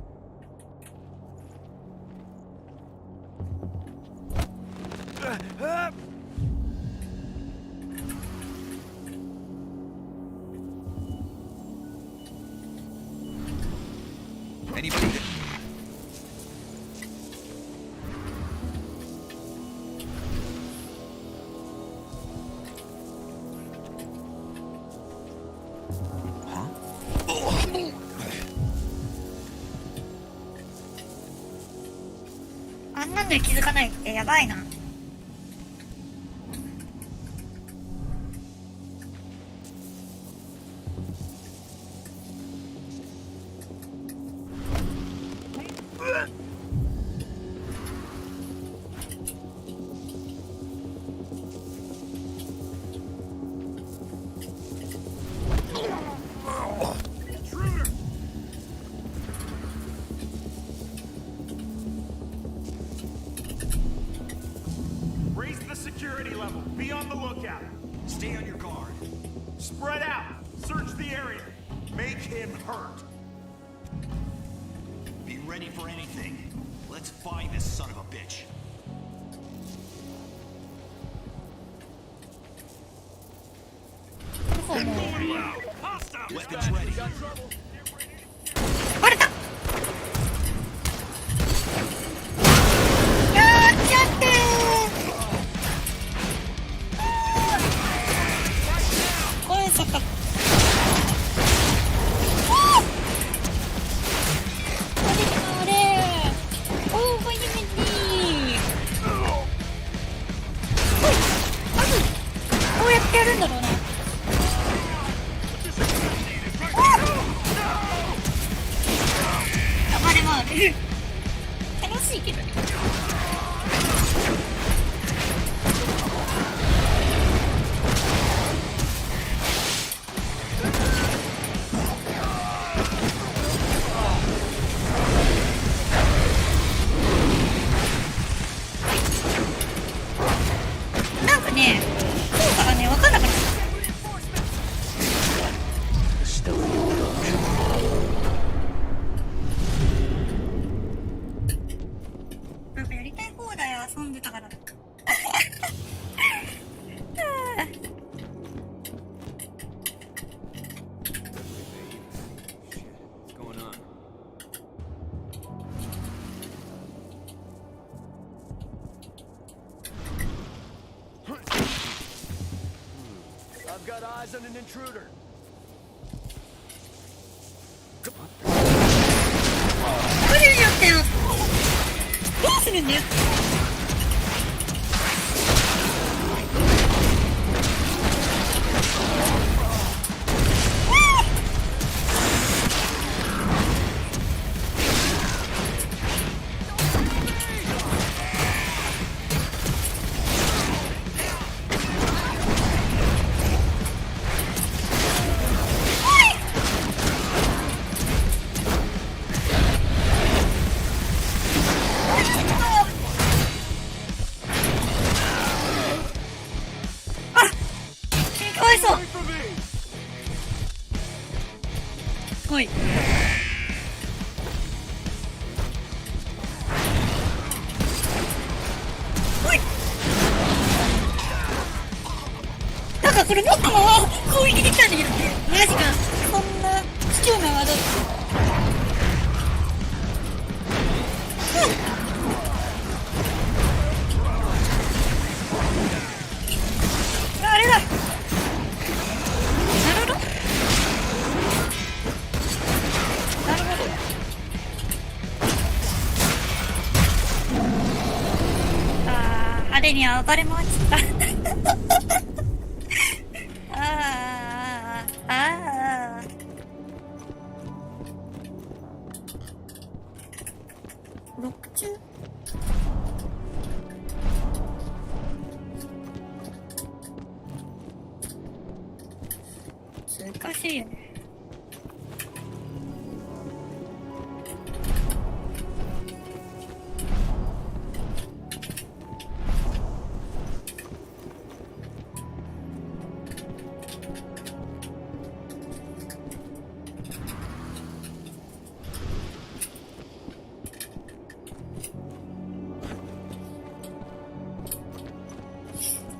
Anybody? Huh? あんなんで気づかないってやばいな。Raise the security level. Be on the lookout. Stay on your guard. Spread out. Search the area. Make him hurt. Be ready for anything. Let's find this son of a bitch. Weapons ready. バレた。やっちゃってー。声さか。あれ。おお、初めて。どうやってやるんだろうな。楽しいけどね。なんかね、効果がね、分かんなくなった。なんかやりたい放題遊んでたから。What's going on? I've got eyes on an intruder. 無理になったよ。どうするんだよ。ごい。おい。なんかこれ僕も攻撃できたんだけど、マジか。こんな卑怯な技。あれだ。なるほど。なるほど。あれに暴れ回っちゃったロック中難しいよね。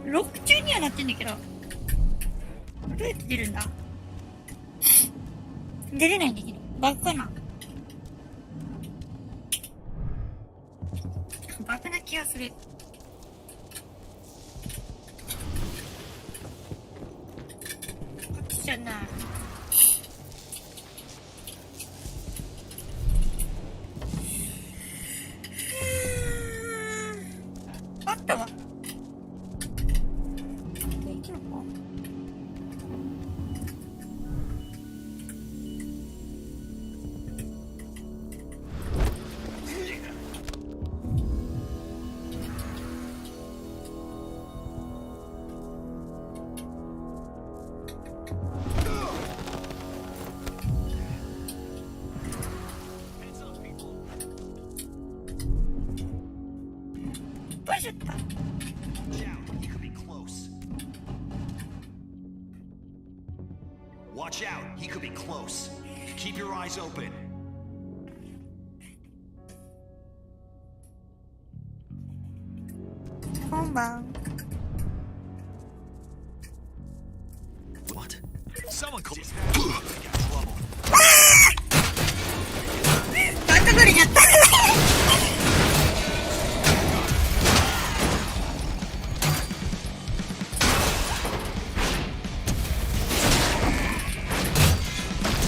ロック中にはなってんだけど、どうやって出るんだ？出れないんだけど、バグかな？バグな気がする。こっちじゃない。あったわ。Watch out, he could be close. Keep your eyes open. What? Someone called.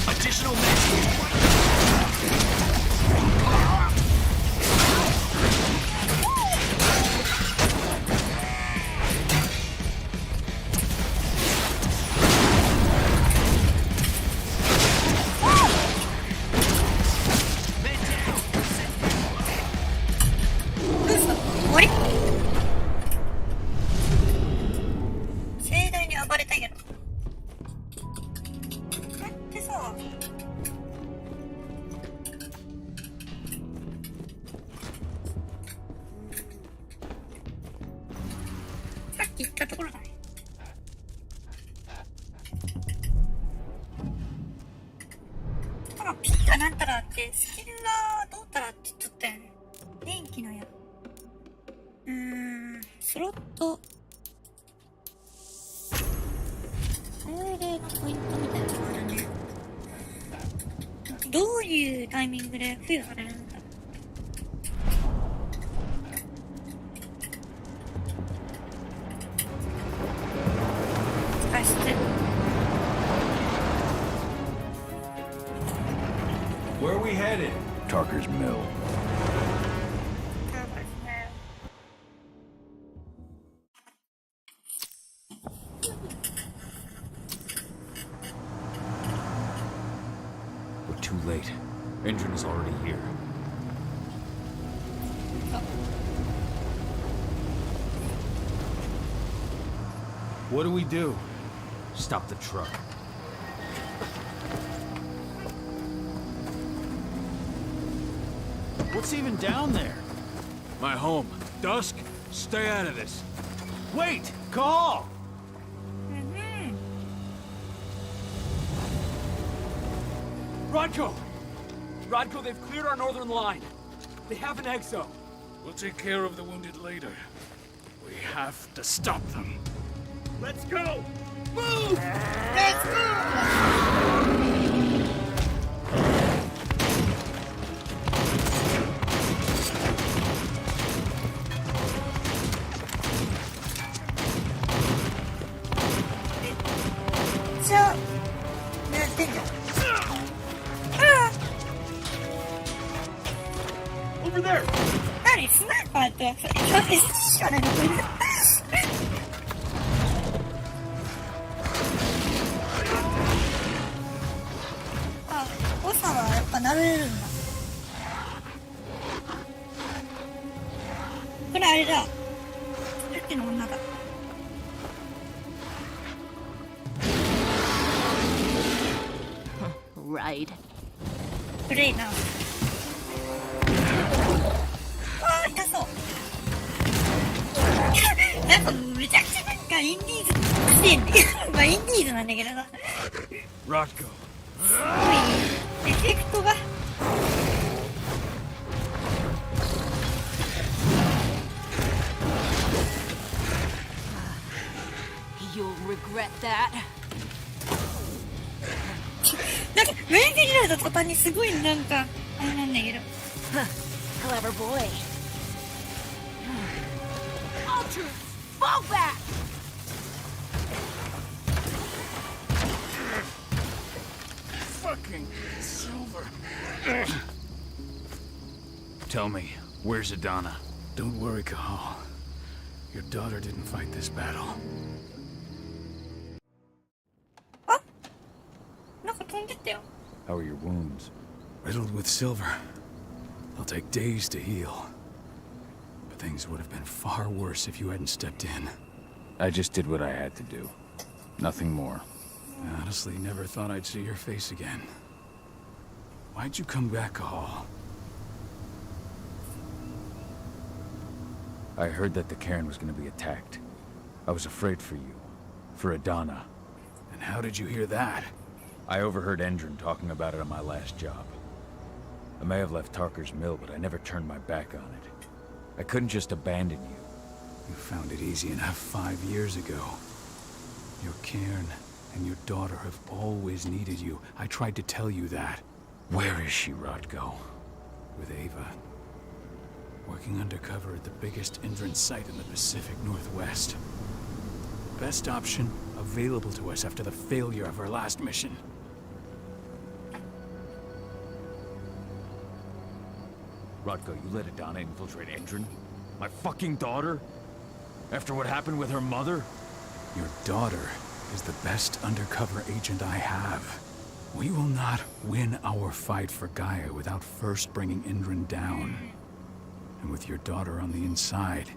Additional盛大に暴れたけど。だってさ、さっき言ったところだね。なんかピッかなんたらってスキルがどうたらって言っちゃったよね。電気のやスロット精霊のポイントみたいなのがあるね。どういうタイミングで付与されるんだろう。画質。Where are we headed? Tarker's Mill. We're too late. Engine is already here. What do we do? Stop the truck. What's even down there? My home. Dusk, stay out of this. Wait! Call! Rodko! Rodko, they've cleared our northern line. They have an exo. We'll take care of the wounded later. We have to stop them. Let's go! Move! Let's go! Over there! 何スナイパーってそれしかないのこれあ、誤差はやっぱなれるんだこれあれださっきの女だRight. プレイなあー痛そうなんかめちゃくちゃなんかインディーズ癖ねまあインディーズなんだけどな Rodko. すごいエフェクトがYou'll regret that. なんかメインで見られた途端にすごいなんかあれなんだけど Clever boy. Ultra, fall back! Fucking Silver. Tell me, where's Adana? Don't worry, Kahal. Your daughter didn't fight this battle. なんか飛んでったよ How are your wounds? Riddled with silver. They'll take days to heal. But things would have been far worse if you hadn't stepped in. I just did what I had to do. Nothing more. I honestly never thought I'd see your face again. Why'd you come back, Kahal? I heard that the cairn was going to be attacked. I was afraid for you. For Adana. And how did you hear that? I overheard Endron talking about it on my last job. I may have left Tarker's mill, but I never turned my back on it. I couldn't just abandon you. You found it easy enough 5 years ago. Your cairn and your daughter have always needed you. I tried to tell you that. Where is she, Rodko? With Ava. Working undercover at the biggest Endron site in the Pacific Northwest. Best option available to us after the failure of our last mission. Rodko, you let Adana infiltrate Endron? My fucking daughter? After what happened with her mother? Your daughter is the best undercover agent I have. We will not win our fight for Gaia without first bringing Endron down. And with your daughter on the inside,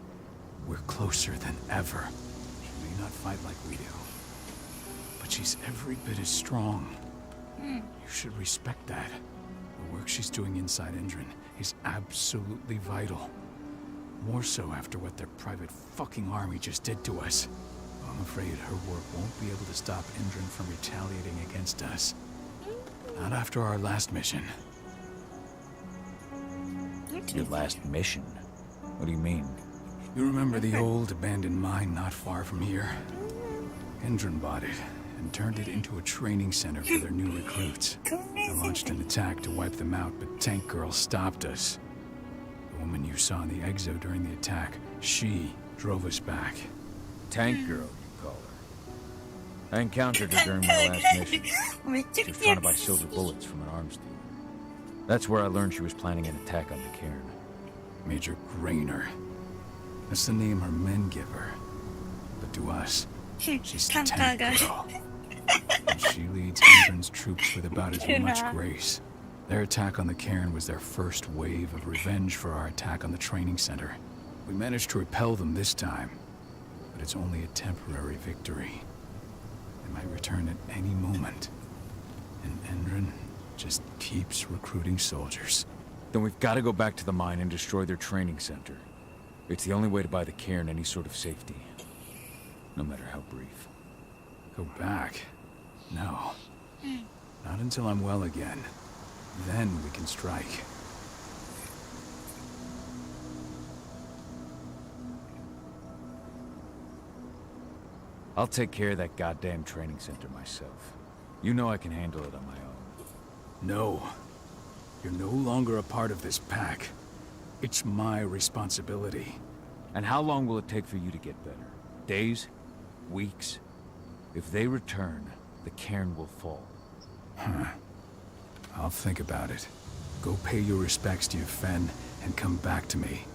we're closer than ever. She may not fight like we do, but she's every bit as strong. You should respect that. The work she's doing inside Endron is absolutely vital. More so after what their private fucking army just did to us. I'm afraid her work won't be able to stop Endron from retaliating against us. Not after our last mission. Your last mission? What do you mean? You remember the old abandoned mine not far from here? Endron bought it and turned it into a training center for their new recruits. They launched an attack to wipe them out, but Tank Girl stopped us. The woman you saw in the exo during the attack, she drove us back. Tank Girl, you call her. I encountered her during my last mission. She was trying to buy silver bullets from an arms dealer. That's where I learned she was planning an attack on the cairn. Major Grainer. That's the name her men give her. But to us, she's Tank Girl. And she leads Endron's troops with about as much grace. Their attack on the cairn was their first wave of revenge for our attack on the training center. We managed to repel them this time, but it's only a temporary victory. They might return at any moment. And Endron just keeps recruiting soldiers. Then we've got to go back to the mine and destroy their training center. It's the only way to buy the cairn any sort of safety. No matter how brief. Go back? No. Not until I'm well again. Then we can strike. I'll take care of that goddamn training center myself. You know I can handle it on my own. No. You're no longer a part of this pack. It's my responsibility. And how long will it take for you to get better? Days? Weeks? If they return, the cairn will fall. Huh. I'll think about it. Go pay your respects to your Fen and come back to me.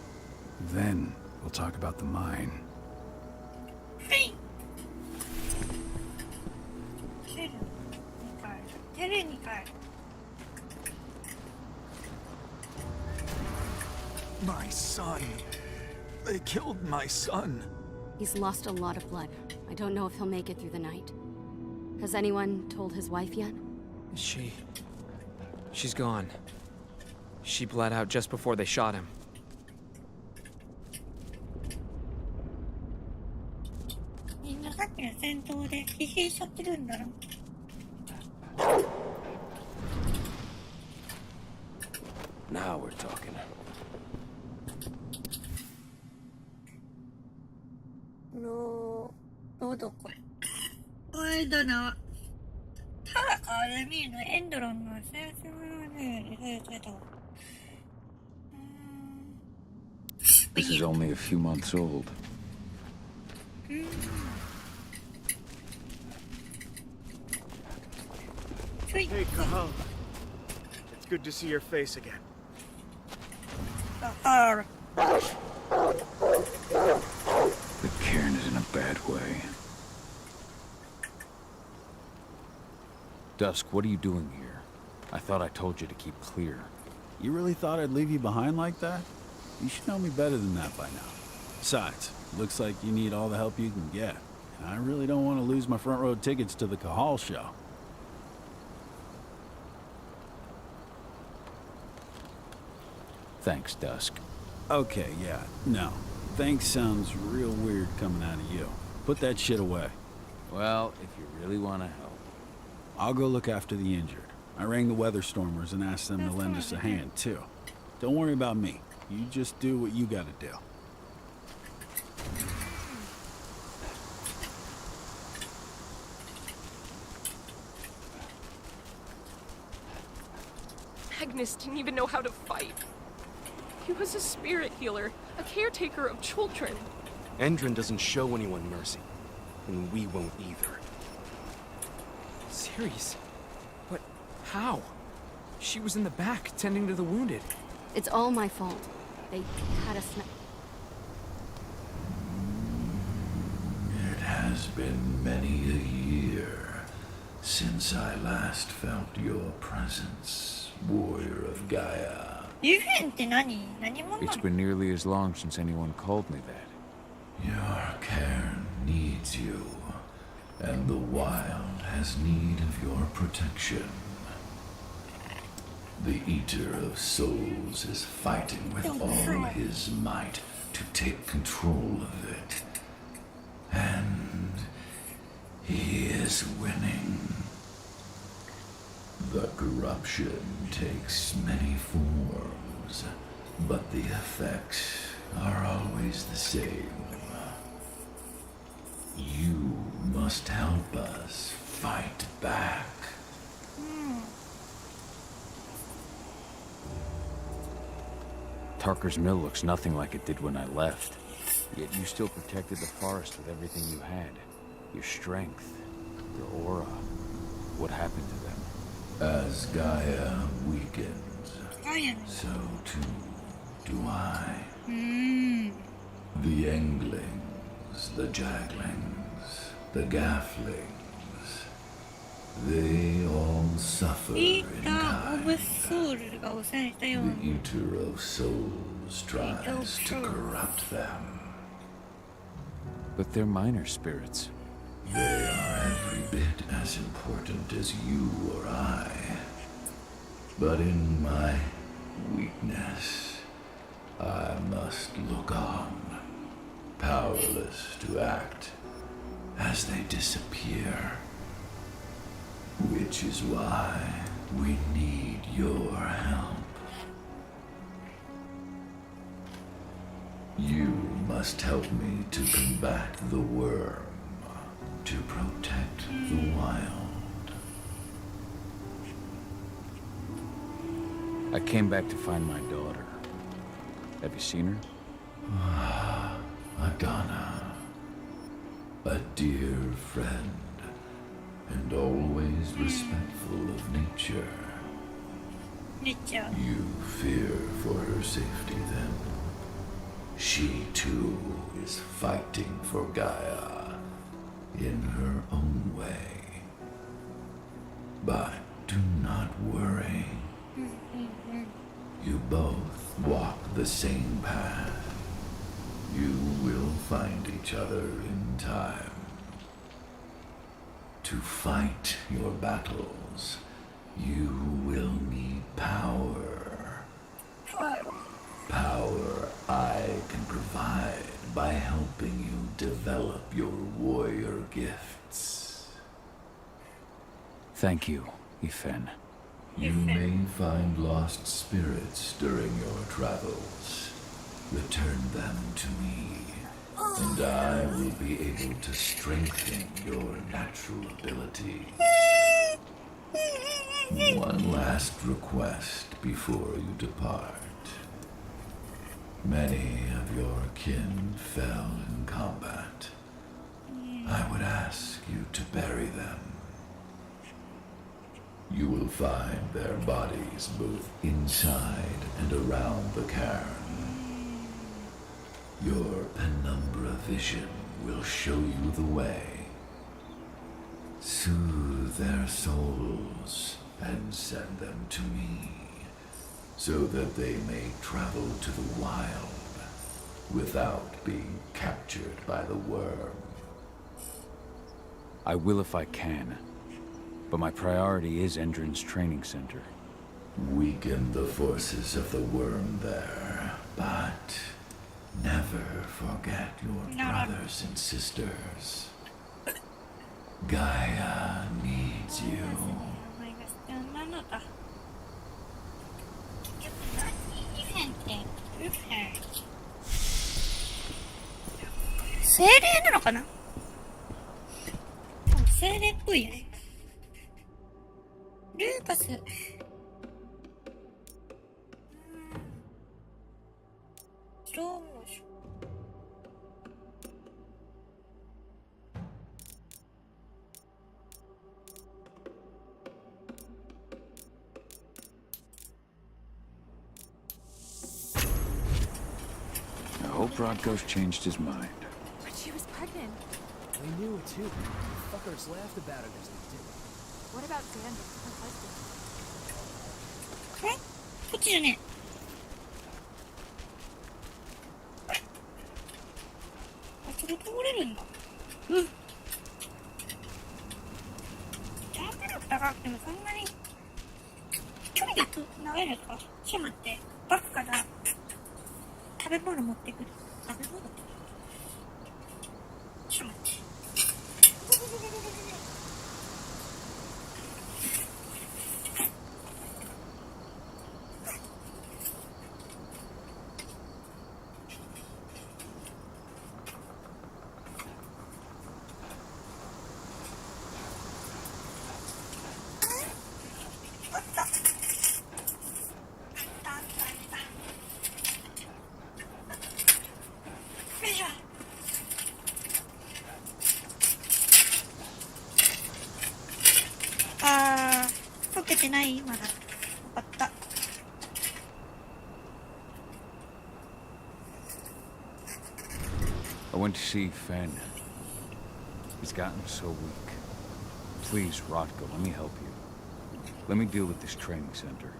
Then we'll talk about the mine. Hey. My son. They killed my son. He's lost a lot of blood. I don't know if he'll make it through the night. Has anyone told his wife yet? She's gone. She bled out just before they shot him. みんなさっきの戦闘で疲弊しちゃってるんだろ。Now we're talking. どこれ。これだな。ただアルミのエンドロンの戦争のね、This is only a few months old. Hey, Cajon. It's good to see your face again. The cairn is in a bad way. Dusk, what are you doing here? I thought I told you to keep clear. You really thought I'd leave you behind like that? You should know me better than that by now. Besides, looks like you need all the help you can get. And I really don't want to lose my front row tickets to the Cahal show. Thanks, Dusk. Okay, yeah, no. Thanks sounds real weird coming out of you. Put that shit away. Well, if you really want to help. I'll go look after the injured. I rang the Weatherstormers and asked them to lend us a hand, too. Don't worry about me. You just do what you gotta do. Agnes didn't even know how to fight. He was a spirit healer, a caretaker of children. Endrin doesn't show anyone mercy, and we won't either. Ceres? But how? She was in the back, tending to the wounded. It's all my fault. They had us... It has been many a year since I last felt your presence, warrior of Gaia. It's been nearly as long since anyone called me that. Your cairn needs you, and the wild has need of your protection. The Eater of Souls is fighting with all his might to take control of it. And he is winning. The corruption takes many forms, but the effects are always the same. You must help us fight back. Tarker's Mill looks nothing like it did when I left. Yet you still protected the forest with everything you had. Your strength, your aura. What happened to them? As Gaia weakens, so too do I. The Englings, the Jaglings, the Gafflings, they all suffer in kind. The Eater of Souls tries to corrupt them. But they're minor spirits. They are every bit as important as you or I. But in my weakness, I must look on, powerless to act as they disappear. Which is why we need your help. You must help me to combat the worm, to protect the wild. I came back to find my daughter. Have you seen her? Adana, a dear friend, and always respectful of nature. You fear for her safety then? She too is fighting for Gaia in her own way. But do not worry. You both walk the same path. You will find each other in time. To fight your battles, you will need power. Power I can provide by helping you develop your warrior gifts. Thank you, Ifen. You may find lost spirits during your travels. Return them to me, and I will be able to strengthen your natural ability. One last request before you depart. Many of your kin fell in combat. I would ask you to bury them. You will find their bodies both inside and around the cairn. Your penumbra vision will show you the way. Soothe their souls and send them to me, so that they may travel to the wild without being captured by the worm. I will if I can, but my priority is Endrin's training center. Weaken the forces of the worm there, but never forget your brothers and sisters. Gaia needs you. 精霊なのかな？精霊っぽいよね。ルーカス。スローモーション。I hope Rodko's changed his mind. But she was pregnant. We knew it too. The fuckers laughed about it as they did. What about Dan, her husband? こっちじゃねえ。あそこ通れるんだ。うん。ジャンプ力高くてもそんなに距離が長いのか。ちょっと待って。バッグから食べ物持ってくる。食べ物ってちょっと待って。溶けてないまだ。よかった。I went to see Fen. He's gotten so weak. Please, Rodko, let me help you. Let me deal with this training center.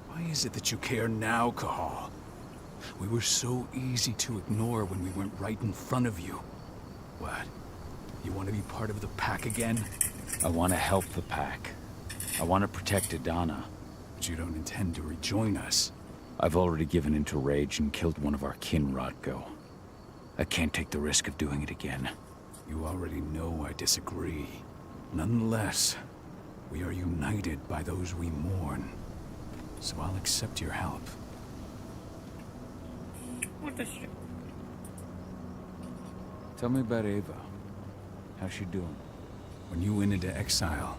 Why is it that you care now, Cahal? We were so easy to ignore when we went right in front of you. What? You want to be part of the pack again? I want to help the pack. I want to protect Adana. But you don't intend to rejoin us. I've already given in to rage and killed one of our kin, Rodko. I can't take the risk of doing it again. You already know I disagree. Nonetheless, we are united by those we mourn. so I'll accept your help. 私 Tell me about Ava. How's she doing? When you went into exile,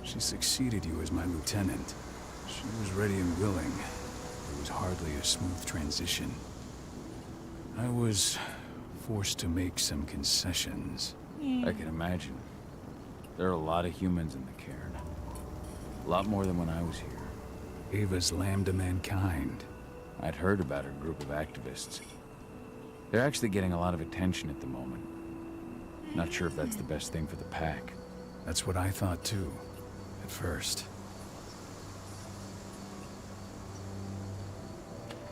she succeeded you as my lieutenant. She was ready and willing. It was hardly a smooth transition. I was forced to make some concessions. I can imagine. There are a lot of humans in the cairn. A lot more than when I was here. Ava's lambda mankind. I'd heard about her group of activists. They're actually getting a lot of attention at the moment. Not sure if that's the best thing for the pack. That's what I thought too, at first.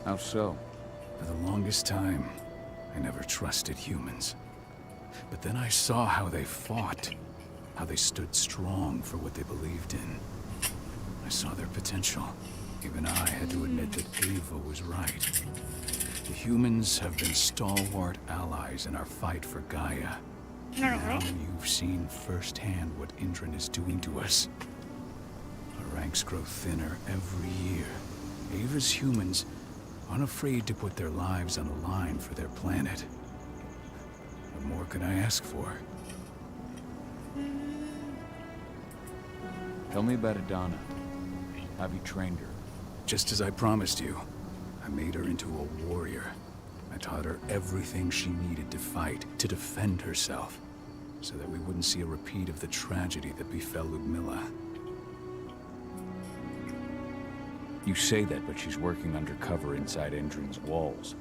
How so? For the longest time, I never trusted humans. But then I saw how they fought, how they stood strong for what they believed in. I saw their potential. Even I had to admit that Ava was right. The humans have been stalwart allies in our fight for Gaia. Now you've seen firsthand what Indran is doing to us. Our ranks grow thinner every year. Ava's humans aren't afraid to put their lives on the line for their planet. What more could I ask for? Tell me about Adana. Have you trained her? Just as I promised you, I made her into a warrior. I taught her everything she needed to fight, to defend herself, so that we wouldn't see a repeat of the tragedy that befell Ludmilla. You say that, but she's working undercover inside Indran's walls.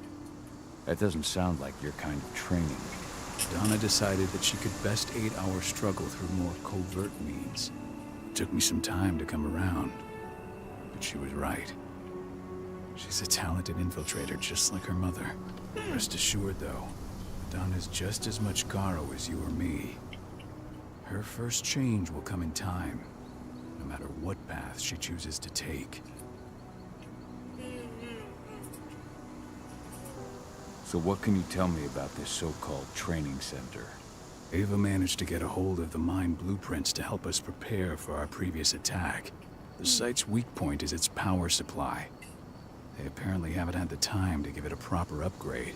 That doesn't sound like your kind of training. Donna decided that she could best aid our struggle through more covert means. It took me some time to come around, but she was right. She's a talented infiltrator, just like her mother. Rest assured, though, Donna's just as much Garo as you or me. Her first change will come in time, no matter what path she chooses to take. So what can you tell me about this so-called training center? Ava managed to get a hold of the mine blueprints to help us prepare for our previous attack. The site's weak point is its power supply. They apparently haven't had the time to give it a proper upgrade.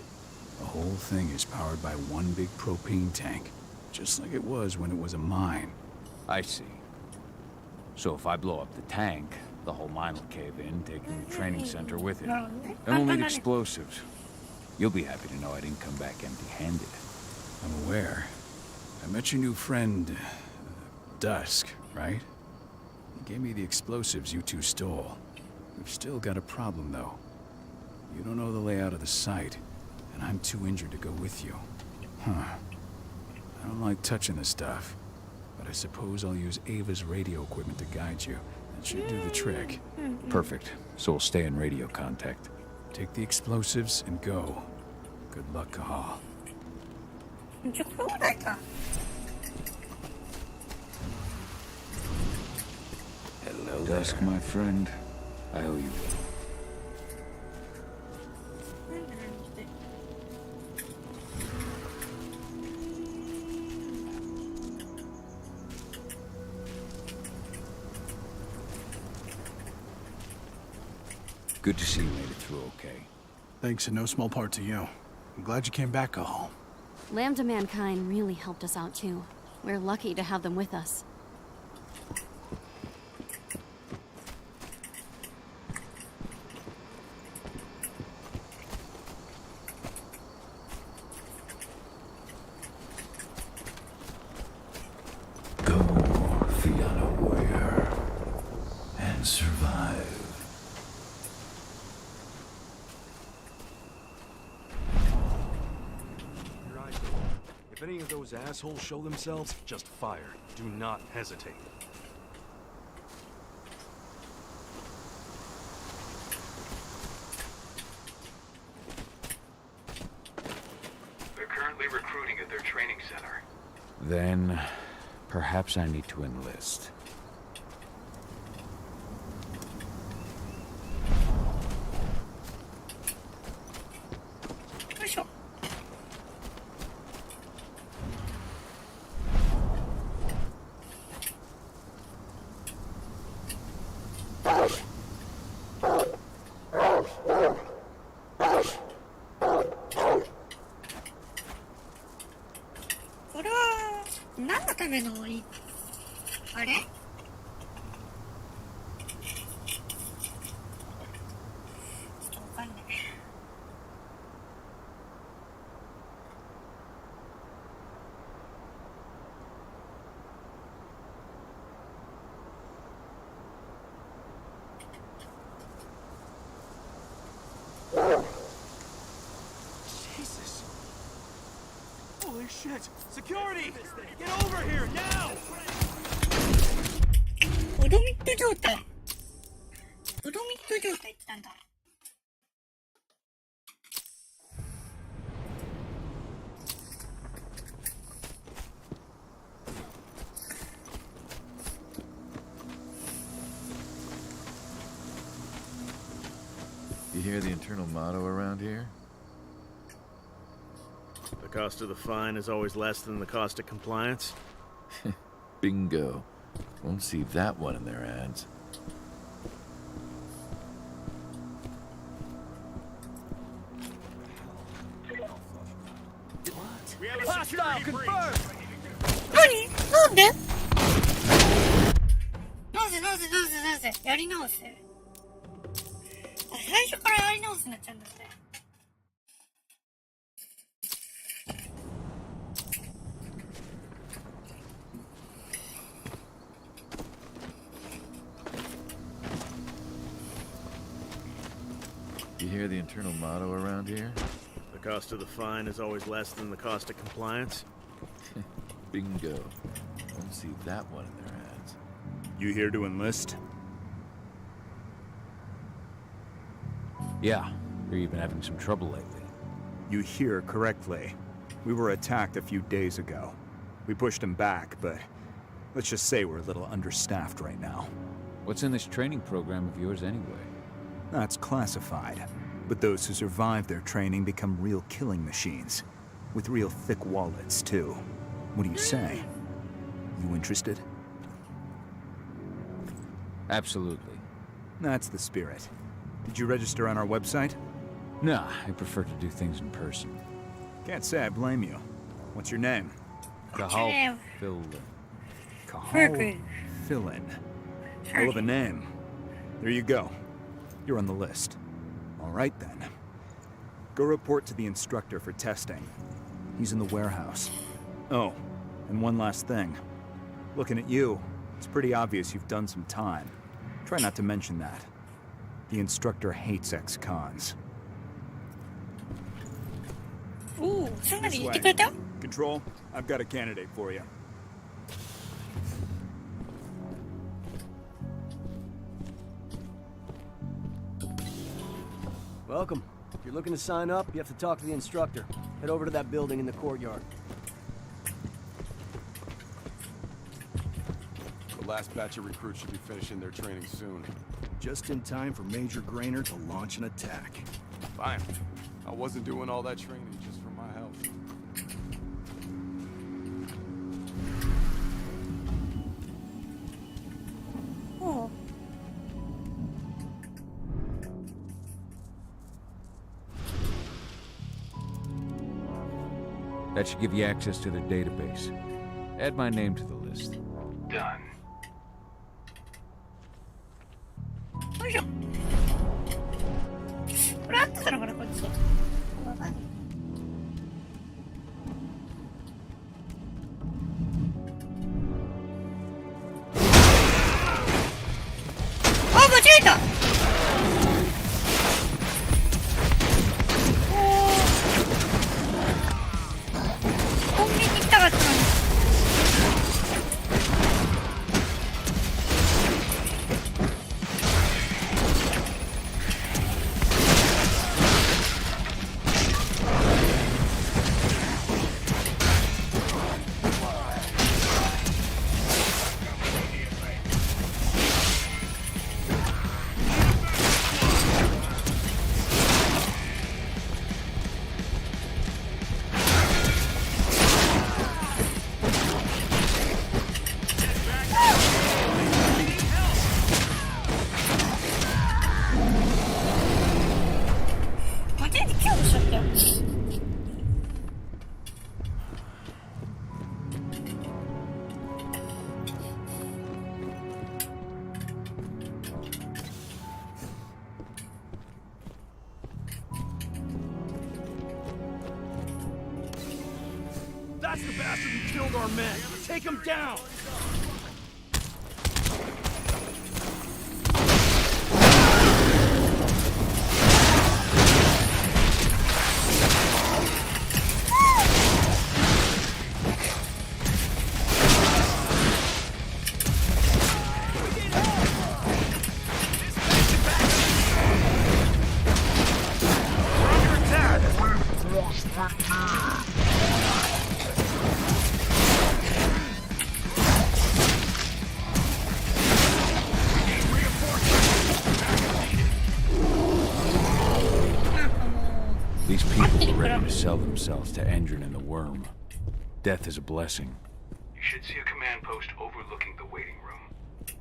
The whole thing is powered by one big propane tank, just like it was when it was a mine. I see. So if I blow up the tank, the whole mine will cave in, taking the training center with it. And we'll need explosives. You'll be happy to know I didn't come back empty-handed. I'm aware. I met your new friend, Dusk, right? He gave me the explosives you two stole. We've still got a problem, though. You don't know the layout of the site, and I'm too injured to go with you. Huh. I don't like touching the stuff, but I suppose I'll use Ava's radio equipment to guide you. That should do the trick. Perfect. So we'll stay in radio contact. Take the explosives and go. Good luck, Kahal. Hello, Dusk, my friend. I owe you. Good to see you made it through okay. Thanks in no small part to you. I'm glad you came back, Kahal. Lambda Mankind really helped us out too. We're lucky to have them with us. Go, Fianna warrior, and survive. If any of those assholes show themselves, just fire. Do not hesitate. They're currently recruiting at their training center. Then, perhaps I need to enlist. Shit! Security! Get over here now! オドミット状態。オドミット状態ってなんだ。You hear the internal motto around here? The cost of the fine is always less than the cost of compliance. Bingo. Won't see that one in their ads. Hostile confirmed! 何？なんで？なぜやり直す。最初からやり直すになっちゃうんだって。You hear the internal motto around here? The cost of the fine is always less than the cost of compliance. Bingo. Won't see that one in their ads. You here to enlist? Yeah, hear you've been having some trouble lately. You hear correctly. We were attacked a few days ago. We pushed them back, but let's just say we're a little understaffed right now. What's in this training program of yours anyway? That's classified. But those who survive their training become real killing machines. With real thick wallets, too. What do you say? You interested? Absolutely. That's the spirit. Did you register on our website? Nah, I prefer to do things in person. Can't say I blame you. What's your name? Cahal Philin. Cahal Philin. Hell of a name. There you go. You're on the list. All right, then. Go report to the instructor for testing. He's in the warehouse. Oh, and one last thing. Looking at you, it's pretty obvious you've done some time. Try not to mention that. The instructor hates ex-cons. Ooh, This way. Control, I've got a candidate for you. Welcome. If you're looking to sign up, you have to talk to the instructor. Head over to that building in the courtyard. The last batch of recruits should be finishing their training soon. Just in time for Major Grainer to launch an attack. Fine. I wasn't doing all that training just for my health. Oh. That should give you access to their database. Add my name to the list. Done. よいしょ。これ合ってたのかな、こっち。あ、間違えた。コンビニ行きたかったのに。That's the bastard who killed our men. Take him down. These people were ready to sell themselves to Endrin and the Worm. Death is a blessing. You should see a command post overlooking the waiting room.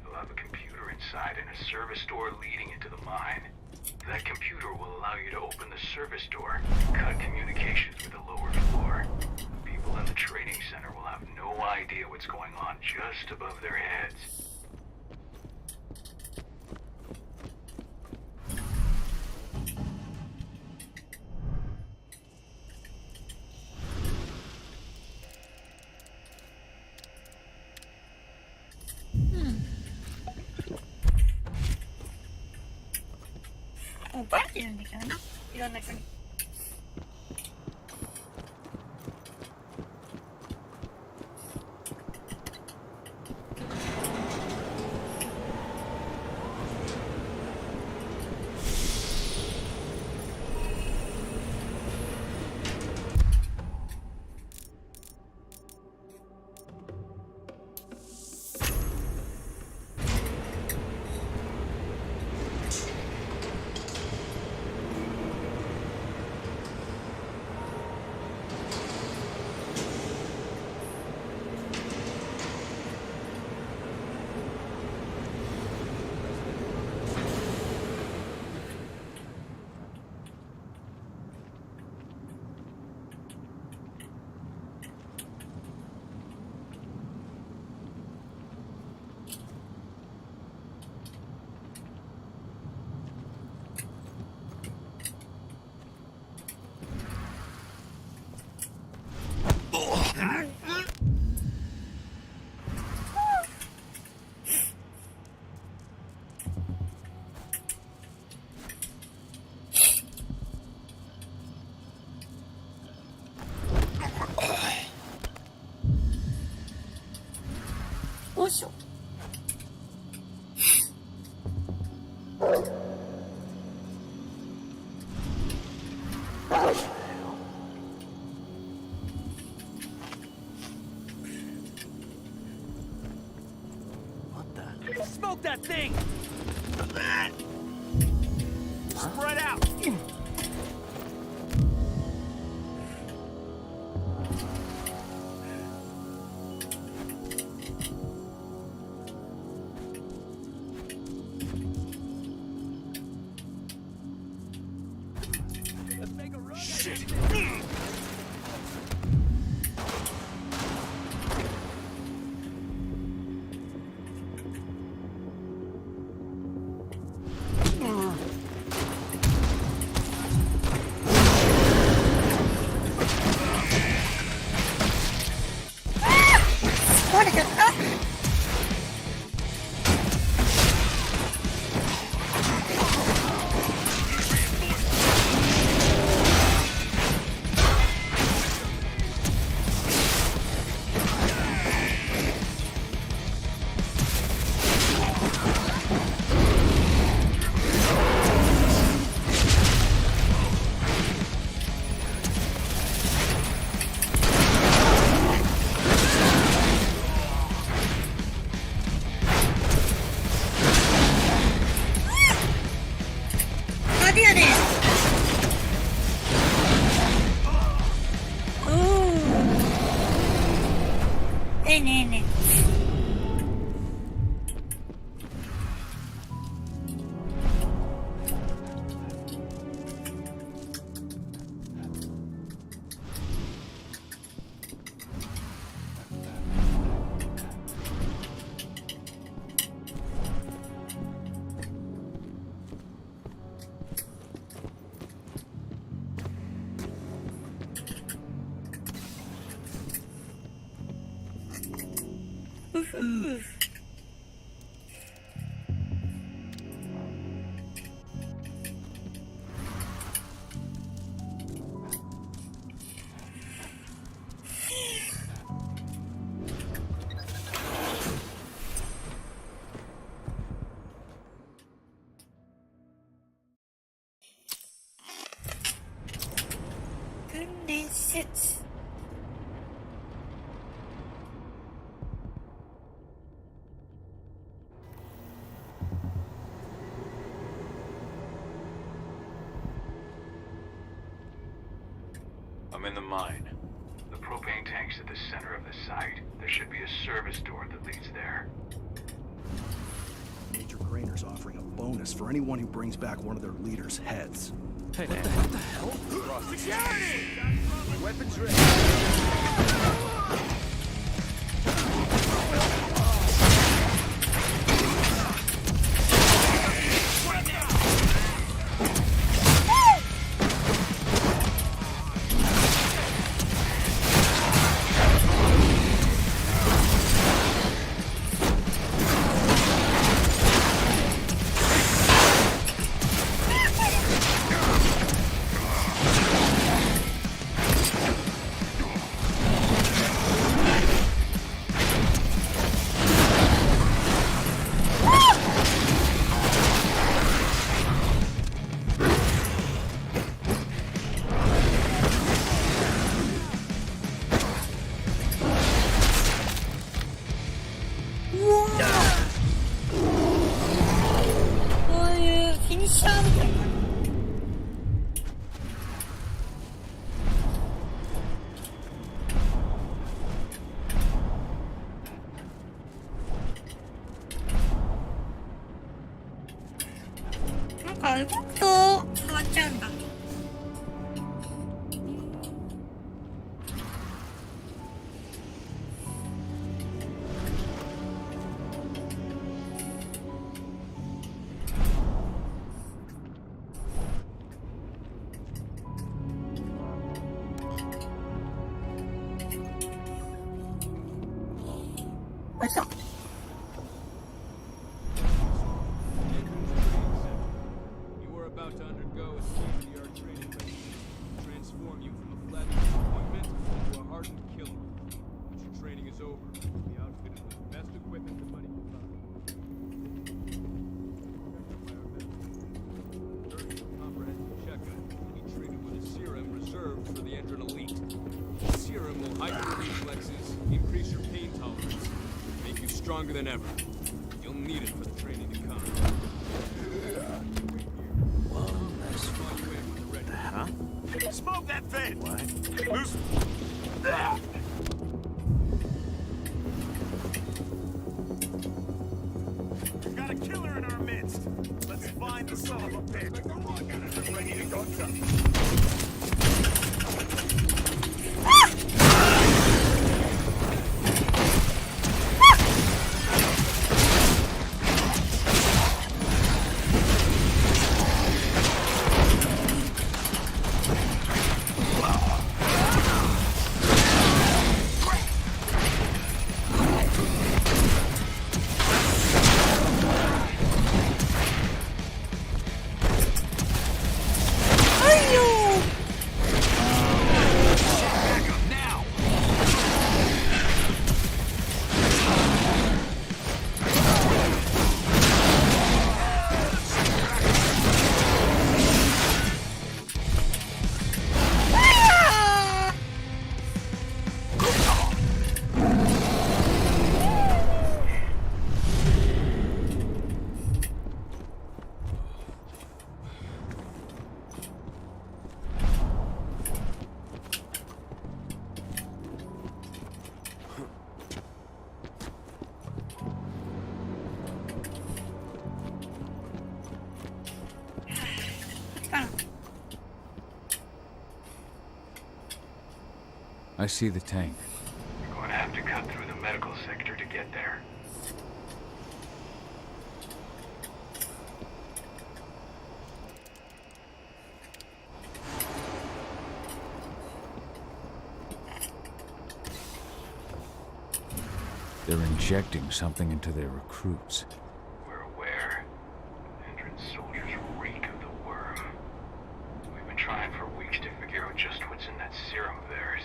You'll have a computer inside and a service door leading into the mine. That computer will allow you to open the service door, cut communications with the lower floor. People in the trading center will have no idea what's going on just above their heads. Oh, バレてるんだけどな。いろんな人に。どうしよう。Smoke that thing! Spread out! Shit! I'm in the mine. The propane tank's at the center of the site. There should be a service door that leads there. Major Grainer's offering a bonus for anyone who brings back one of their leaders' heads. Hey, man. What the hell? Security! Weapons ready.動くと変わっちゃうんだ。よいしょ。Stronger than ever. You'll need it for the training to come. One less one. Huh? Smoke that vent! What? Loose. We've got a killer in our midst. Let's find the son of a bitch. I'm ready to go. I see the tank. You're going to have to cut through the medical sector to get there. They're injecting something into their recruits. We're aware. Endron soldiers reek of the worm. We've been trying for weeks to figure out just what's in that serum of theirs.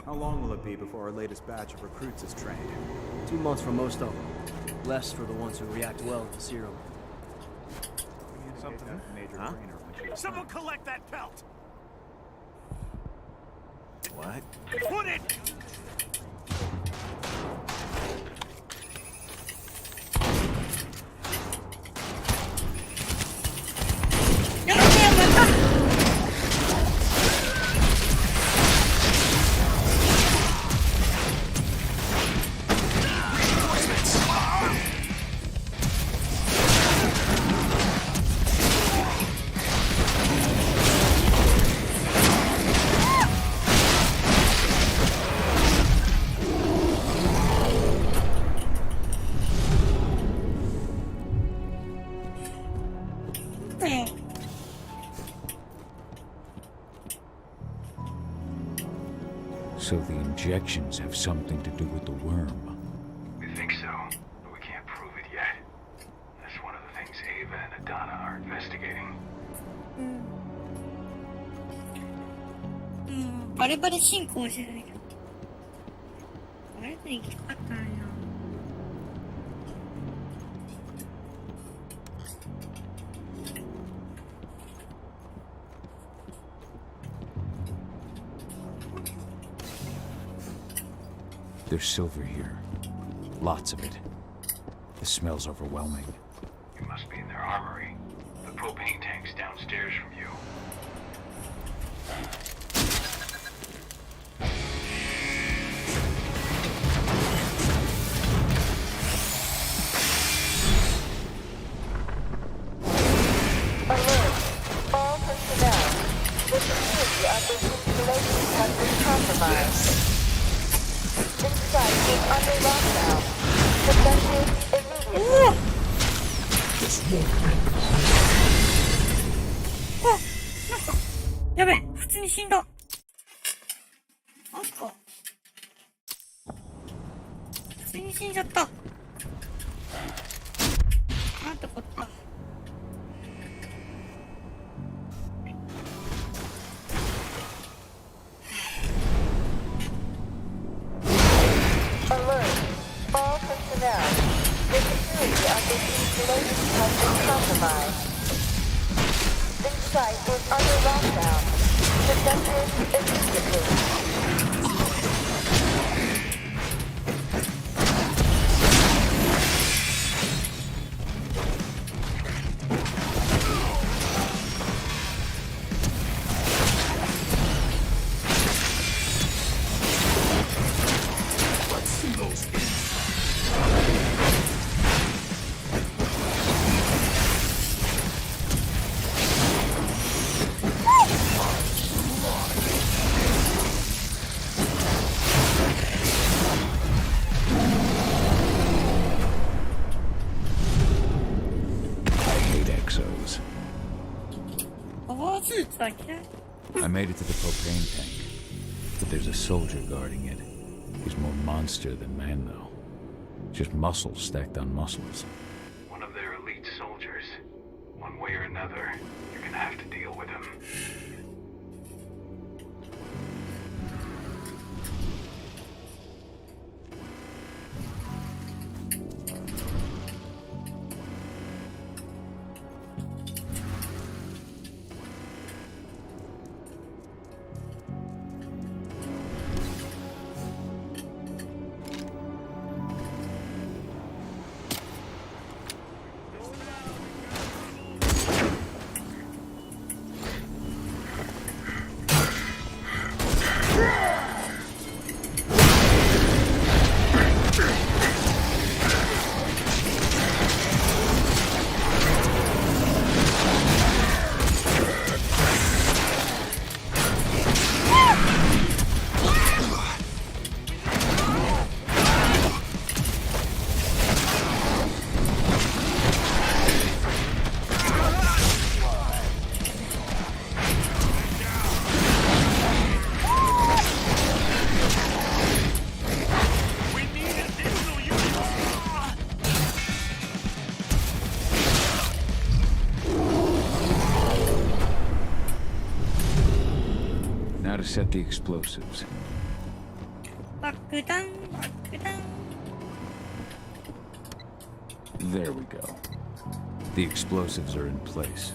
How long will it be before our latest batch of recruits is trained? 2 months for most of them. Less for the ones who react well to serum. Someone collect that pelt! What? Put it! So the injections have something to do with the worm. We think so, but we can't prove it yet. That's one of the things Ava and Adana are investigating. バレバレ進行してないけど。バレずに行きたかったんや。There's silver here. Lots of it. The smell's overwhelming. You must be in their armory. The propane tank's downstairs from you. Alert! All personnel. The security of this installation has been compromised. This site is under lockdown. Defended immediately. なんか、やべえ、普通に死んだ。なんか、普通に死んじゃった。なんてこった。Alert! All personnel. The security of this installation has been compromised. This site is under lockdown. Defended immediately. I made it to the propane tank, but there's a soldier guarding it. He's more monster than man, though. Just muscles stacked on muscles. One of their elite soldiers. One way or another, you're gonna have to deal with him. Now to set the explosives. 爆弾、爆弾。 There we go. The explosives are in place.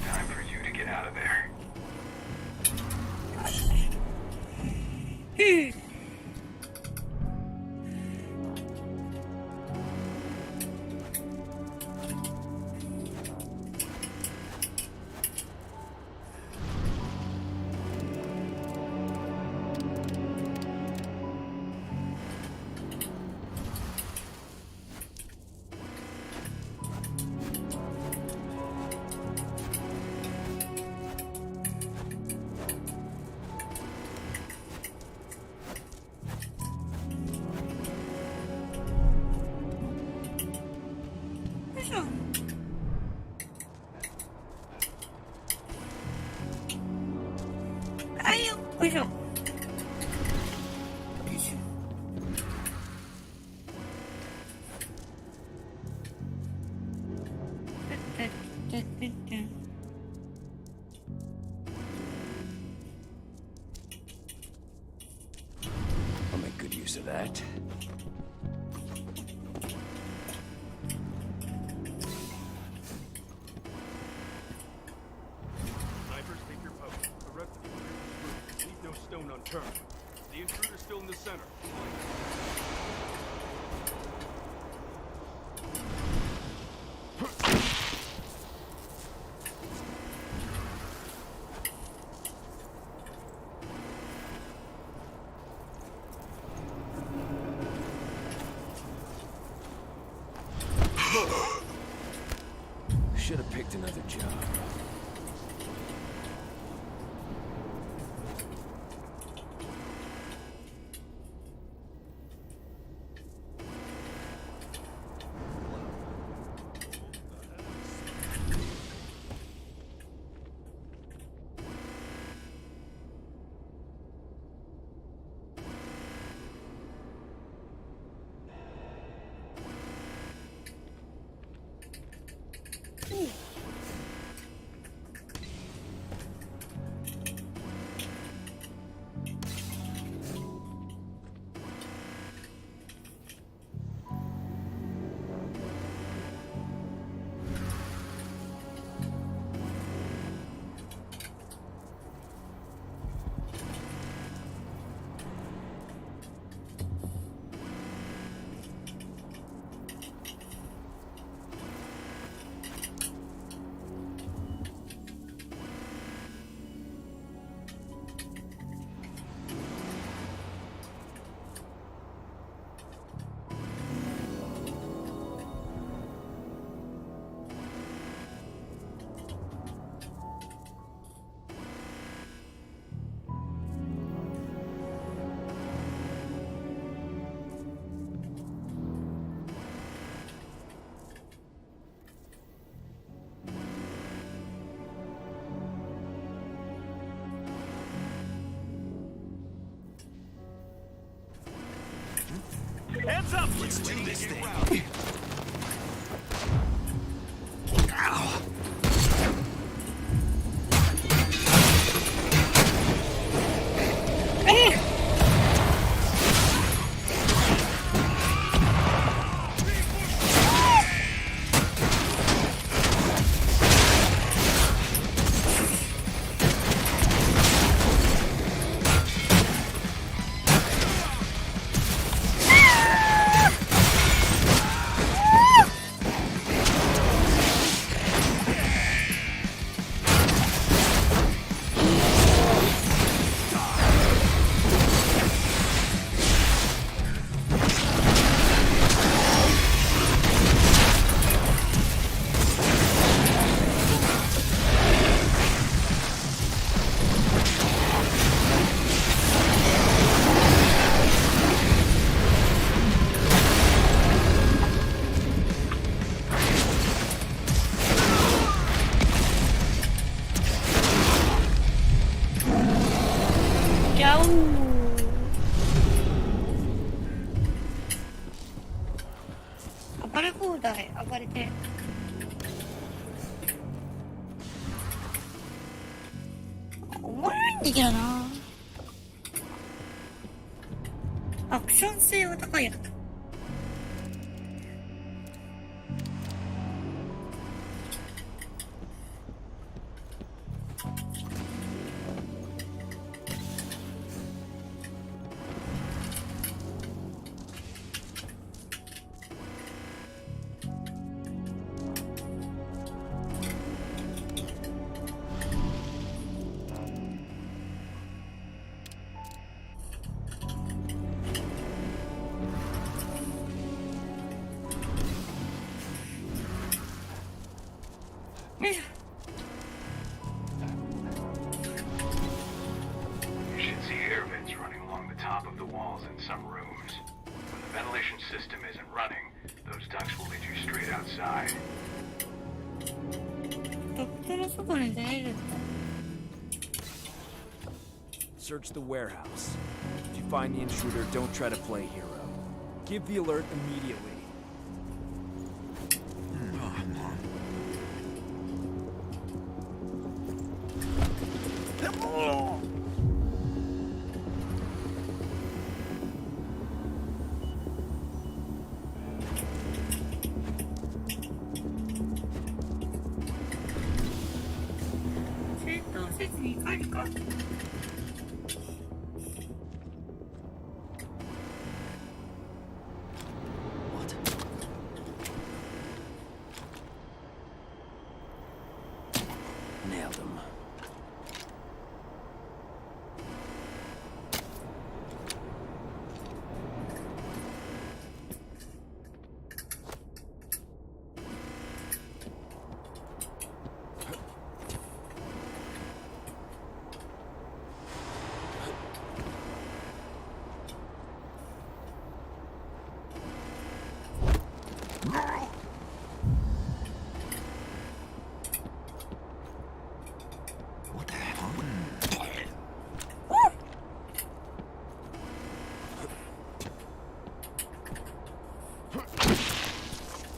Time for you to get out of there. よいしょ。I'll make good use of that. Snipers, take your post. The rest of you clear this room. Leave no stone unturned. The intruder's still in the center. Should have picked another job. Heads up! Let's do this thing. Ow!暴れ放題、暴れて。おもろいんだけどな。アクション性は高いやつ。walls in some rooms. When the ventilation system isn't running, those ducts will lead you straight outside. ドクターの外に出れるんだ。 Search the warehouse. If you find the intruder, don't try to play hero. Give the alert immediately. Nailed him. What the hell?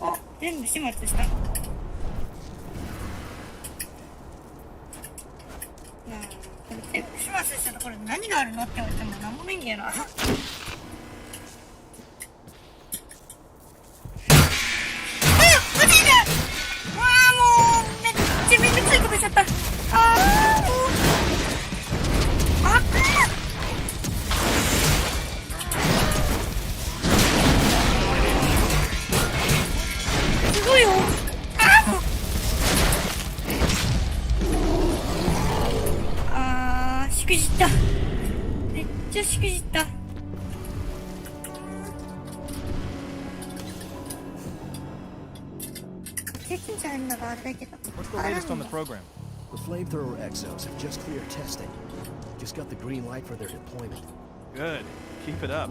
あ、全部始末した。これ全部始末したところで何があるのって言われても何もないんだよな。しくじった。めっちゃしくじった。経験者あるのがあれだけど。What's the latest on the program? The flamethrower exos have just cleared testing. Just got the green light for their deployment. Good. Keep it up.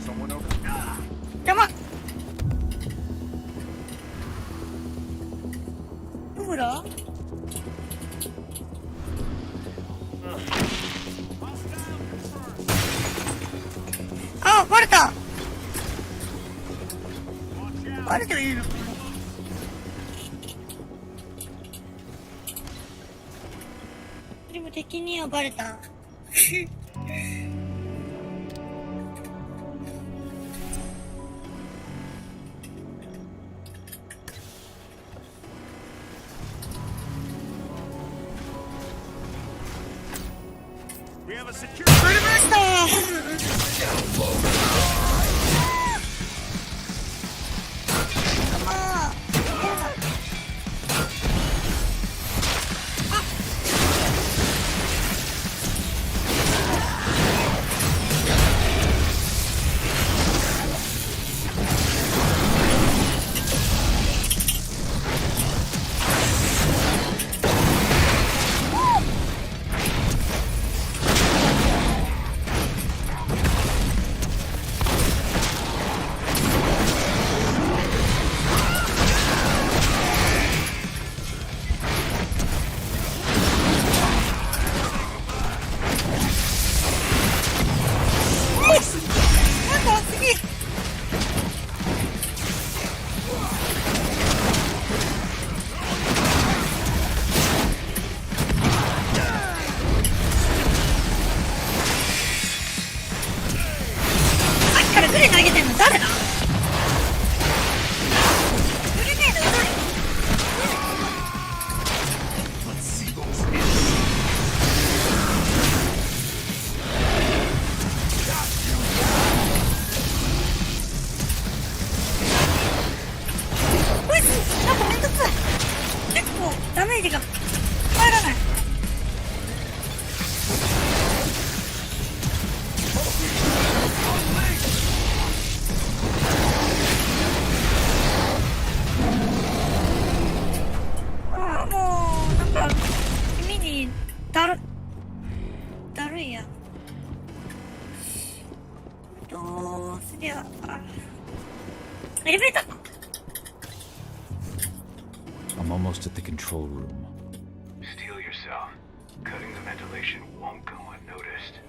Someone over. 邪魔。どこだ？あ、バレた。バレてはいるのかな。でも敵にはバレた。We have a secure. バレました。I'm almost at the control room. Steel yourself. Cutting the ventilation won't go unnoticed.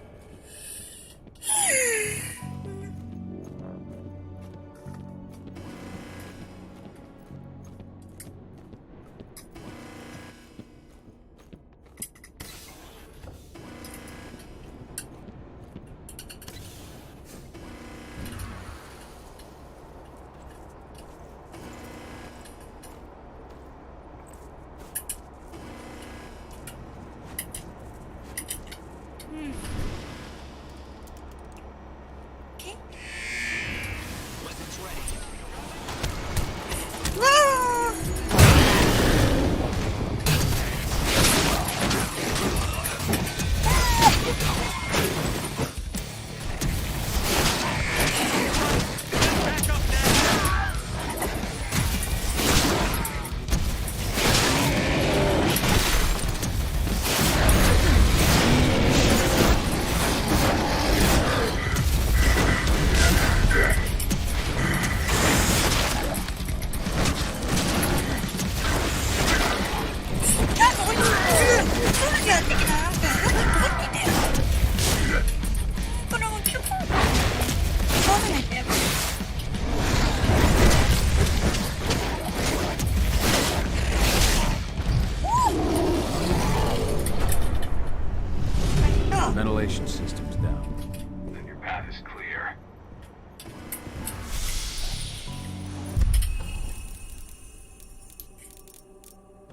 Ventilation system's down. Then your path is clear.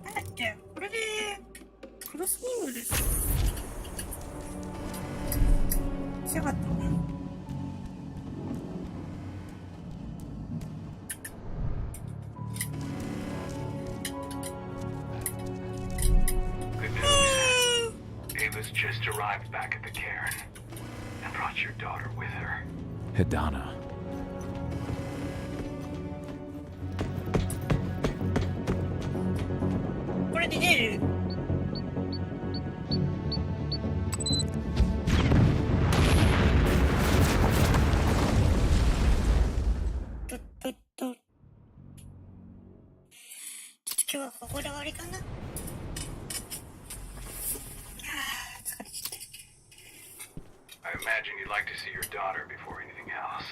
だってこれでクロスリングです強かったな。Good news. Ava's just arrived back at the cairn and brought your daughter with her. Hidana. これで出る今日はここで終わりかな。I imagine you'd like to see your daughter before anything else.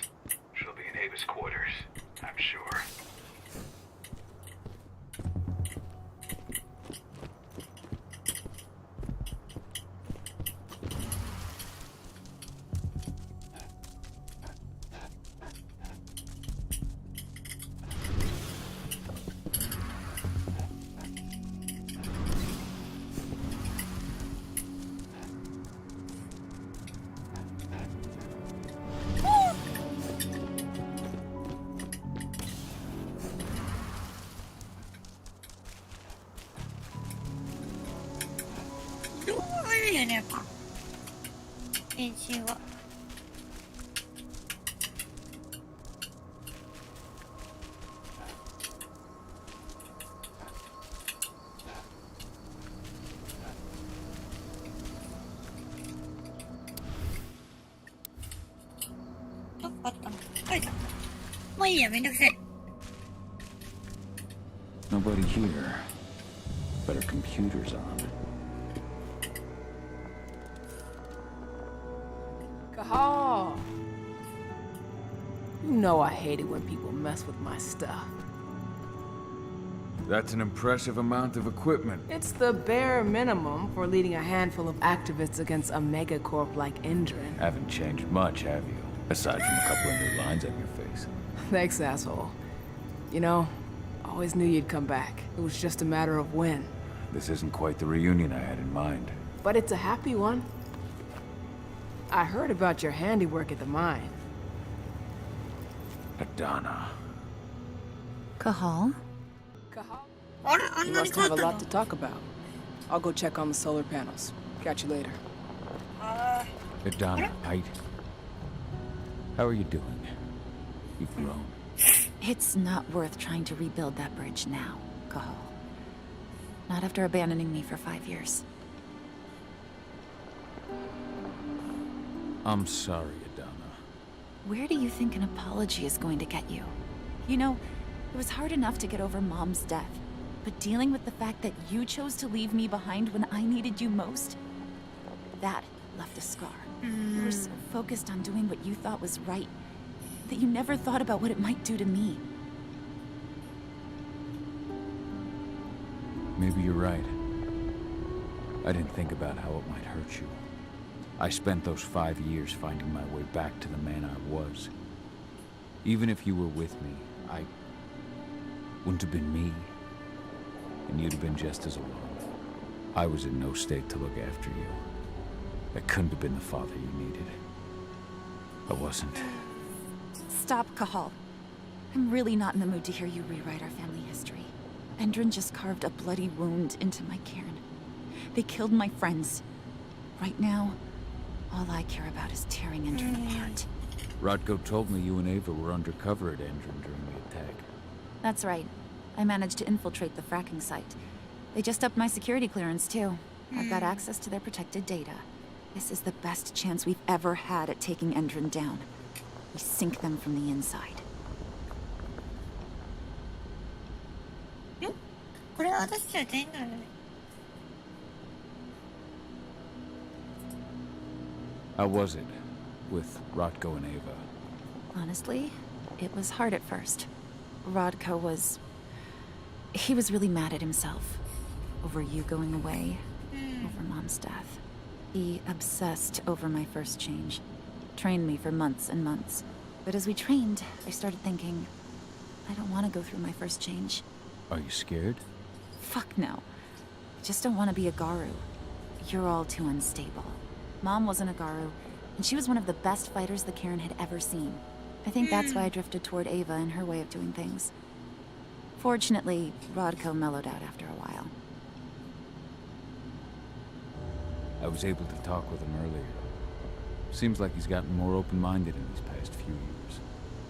She'll be in Ava's quarters, I'm sure. Nobody here. Better computers on. Kahal! You know I hate it when people mess with my stuff. That's an impressive amount of equipment. It's the bare minimum for leading a handful of activists against a megacorp like Indran. Haven't changed much, have you? Aside from a couple of new lines on your face. Thanks, asshole. You know, I always knew you'd come back. It was just a matter of when. This isn't quite the reunion I had in mind. But it's a happy one. I heard about your handiwork at the mine. Hidana. Kahal? You must have a lot to talk about. I'll go check on the solar panels. Catch you later. Hidana, right? How are you doing? You've grown. It's not worth trying to rebuild that bridge now, Kahal. Not after abandoning me for 5 years. I'm sorry, Hidana. Where do you think an apology is going to get you? You know, it was hard enough to get over Mom's death. But dealing with the fact that you chose to leave me behind when I needed you most, that left a scar. You were so focused on doing what you thought was right that you never thought about what it might do to me. Maybe you're right. I didn't think about how it might hurt you. I spent those 5 years finding my way back to the man I was. Even if you were with me, I wouldn't have been me. And you'd have been just as alone. I was in no state to look after you. I couldn't have been the father you needed. I wasn't. Stop, Cahal. I'm really not in the mood to hear you rewrite our family history. Endron just carved a bloody wound into my cairn. They killed my friends. Right now, all I care about is tearing Endron apart. Rodko told me you and Ava were undercover at Endron during the attack. That's right. I managed to infiltrate the fracking site. They just upped my security clearance, too. I've got access to their protected data. This is the best chance we've ever had at taking Endron down. We sink them from the inside. これは私たちは全員だよね。How was it with Rodko and Ava? Honestly, it was hard at first. Rodko was... he was really mad at himself. Over you going away. Over Mom's death. He obsessed over my first change. Trained me for months and months. But as we trained, I started thinking, I don't want to go through my first change. Are you scared? Fuck no. I just don't want to be a Garu. You're all too unstable. Mom wasn't a Garu, and she was one of the best fighters the Cairn had ever seen. I think that's why I drifted toward Ava and her way of doing things. Fortunately, Rodko mellowed out after a while. I was able to talk with him earlier. Seems like he's gotten more open-minded in these past few years.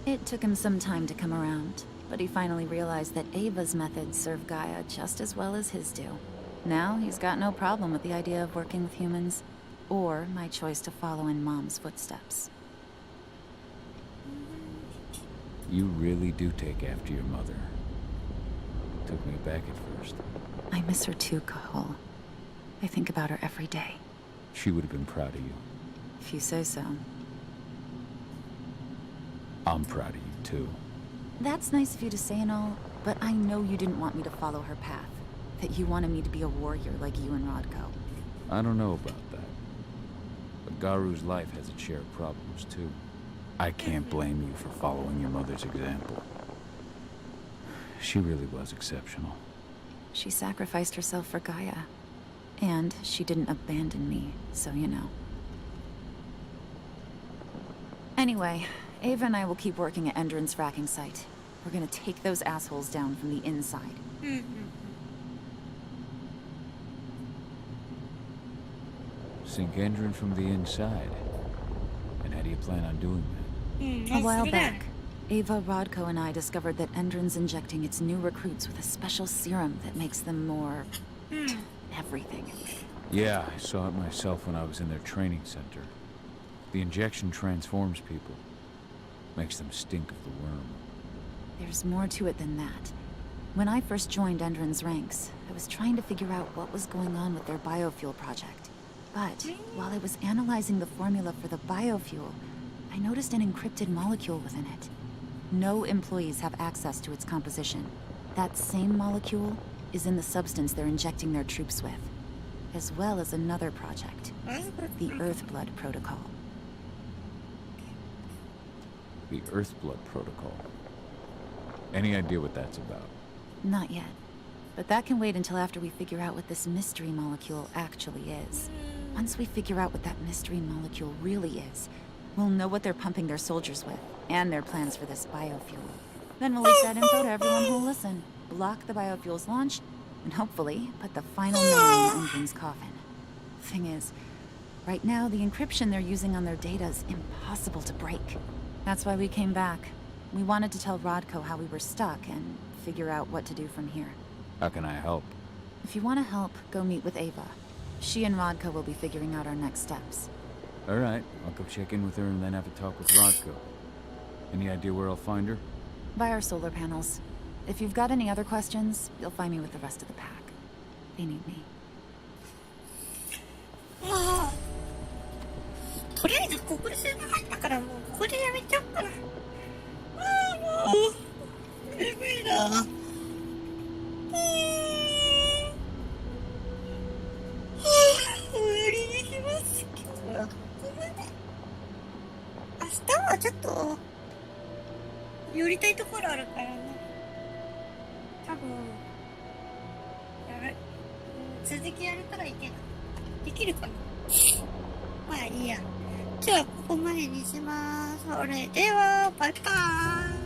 It took him some time to come around, but he finally realized that Ava's methods serve Gaia just as well as his do. Now he's got no problem with the idea of working with humans, or my choice to follow in Mom's footsteps. You really do take after your mother. Took me aback at first. I miss her too, Cahal. I think about her every day. She would have been proud of you. If you say so. I'm proud of you, too. That's nice of you to say and all, but I know you didn't want me to follow her path. That you wanted me to be a warrior like you and Rodko. I don't know about that. But Garu's life has its share of problems, too. I can't blame you for following your mother's example. She really was exceptional. She sacrificed herself for Gaia. And she didn't abandon me, so you know. Anyway, Ava and I will keep working at Endron's fracking site. We're gonna take those assholes down from the inside. Sink Endron from the inside. And how do you plan on doing that? A while back, Ava, Rodko, and I discovered that Endron's injecting its new recruits with a special serum that makes them more... everything. Yeah, I saw it myself when I was in their training center. The injection transforms people. Makes them stink of the worm. There's more to it than that. When I first joined Endron's ranks, I was trying to figure out what was going on with their biofuel project. But while I was analyzing the formula for the biofuel, I noticed an encrypted molecule within it. No employees have access to its composition. That same molecule is in the substance they're injecting their troops with, as well as another project, the Earthblood Protocol. The Earthblood Protocol. Any idea what that's about? Not yet. But that can wait until after we figure out what this mystery molecule actually is. Once we figure out what that mystery molecule really is, we'll know what they're pumping their soldiers with, and their plans for this biofuel. Then we'll leak that info to everyone who'll listen, block the biofuel's launch, and hopefully put the final nail in Endron's coffin. Thing is, right now the encryption they're using on their data is impossible to break. That's why we came back. We wanted to tell Rodko how we were stuck and figure out what to do from here. How can I help? If you want to help, go meet with Ava. She and Rodko will be figuring out our next steps. All right, I'll go check in with her and then have a talk with Rodko. Any idea where I'll find her? By our solar panels. If you've got any other questions, you'll find me with the rest of the pack. They need me. もうとりあえずここで数分入ったからもうここでやめちゃおうかな。もう眠いな。終わりにします。今日はここまで。明日はちょっと寄りたいところあるからね。多分やる。続きやれたらいいけどできるかな。まあいいや。今日はここまでにします。それではバイバーイ。